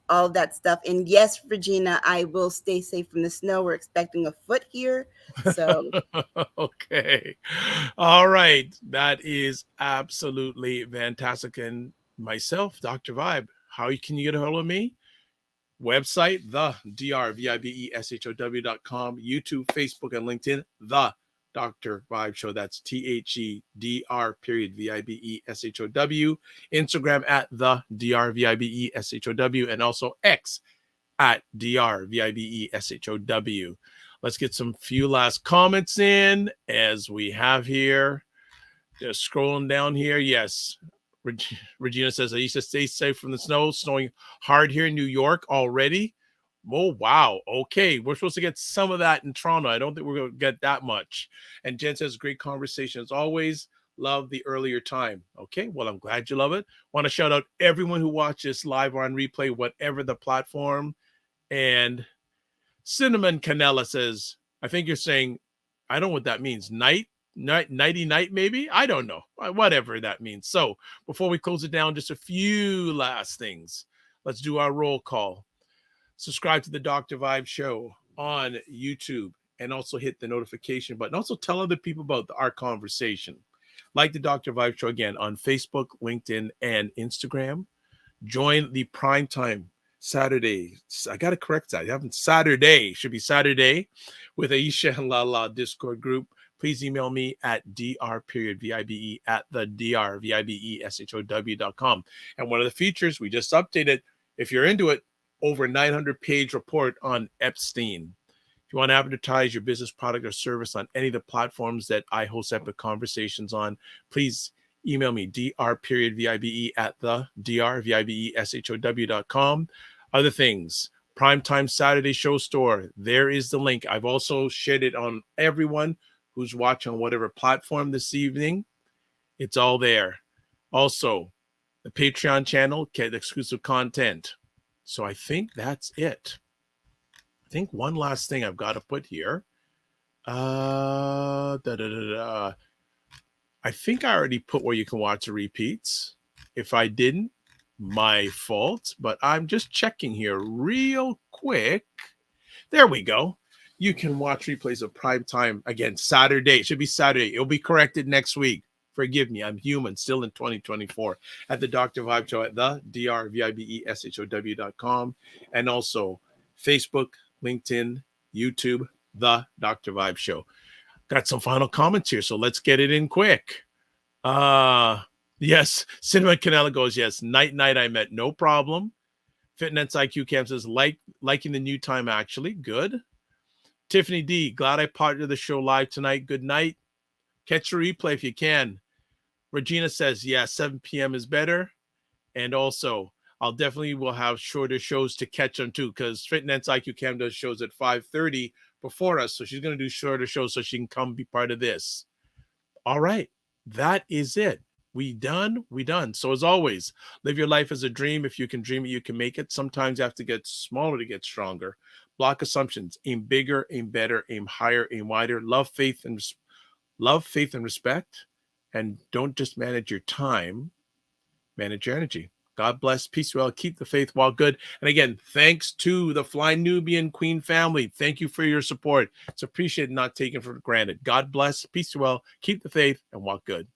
all of that stuff. And yes, Regina, I will stay safe from the snow. We're expecting a foot here. So
okay. All right. That is absolutely fantastic. And myself, Dr. Vibe, how can you get a hold of me? Website, the drvibeshow.com, YouTube, Facebook, and LinkedIn, the Dr. Vibe Show. That's THEDR_VIBESHOW. Instagram at the DRVIBESHOW, and also X at DRVIBESHOW. Let's get some few last comments in as we have here. Just scrolling down here. Yes. Regina says, Aisha, stay safe from the snow. Snowing hard here in New York already. Oh, wow. Okay. We're supposed to get some of that in Toronto. I don't think we're going to get that much. And Jen says, great conversation as always. Love the earlier time. Okay. Well, I'm glad you love it. Want to shout out everyone who watches live or on replay, whatever the platform. And Cinnamon Canella says, I think you're saying, I don't know what that means. Nighty night, maybe? I don't know. Whatever that means. So before we close it down, just a few last things. Let's do our roll call. Subscribe to the Dr. Vibe Show on YouTube and also hit the notification button. Also tell other people about our conversation. Like the Dr. Vibe Show again on Facebook, LinkedIn, and Instagram. Join the Primetime Saturday. I got to correct that. Saturday. Should be Saturday with Aisha and LaLa Discord group. Please email me at dr.vibe@thedrvibeshow.com. And one of the features we just updated, if you're into it, over 900-page report on Epstein. If you want to advertise your business product or service on any of the platforms that I host Epic Conversations on, please email me, dr.vibe@thedrvibeshow.com. Other things, Primetime Saturday Show Store. There is the link. I've also shared it on everyone who's watching on whatever platform this evening. It's all there. Also, the Patreon channel, get exclusive content. So I think that's it. I think one last thing I've got to put here. I think I already put where you can watch the repeats. If I didn't, my fault. But I'm just checking here real quick. There we go. You can watch replays of Primetime again Saturday. It should be Saturday. It'll be corrected next week. Forgive me. I'm human, still in 2024. At the Dr. Vibe Show at the drvibeshow.com. And also Facebook, LinkedIn, YouTube, the Dr. Vibe Show. Got some final comments here, so let's get it in quick. Yes, Cinema Canela goes, yes. Night, I met no problem. Fitness IQ Camp says, liking the new time, actually. Good. Tiffany D, glad I partnered the show live tonight. Good night. Catch the replay if you can. Regina says, yeah, 7 p.m. is better. And also, I'll definitely will have shorter shows to catch on too, because Fitness IQ Cam does shows at 5:30 before us. So she's going to do shorter shows so she can come be part of this. All right. That is it. We done. So as always, live your life as a dream. If you can dream it, you can make it. Sometimes you have to get smaller to get stronger. Block assumptions. Aim bigger, aim better, aim higher, aim wider. Love, faith, and respect. And don't just manage your time, manage your energy. God bless, peace well, keep the faith while good. And again, thanks to the Fly Nubian Queen family. Thank you for your support. It's appreciated, not taken for granted. God bless, peace well, keep the faith, and walk good.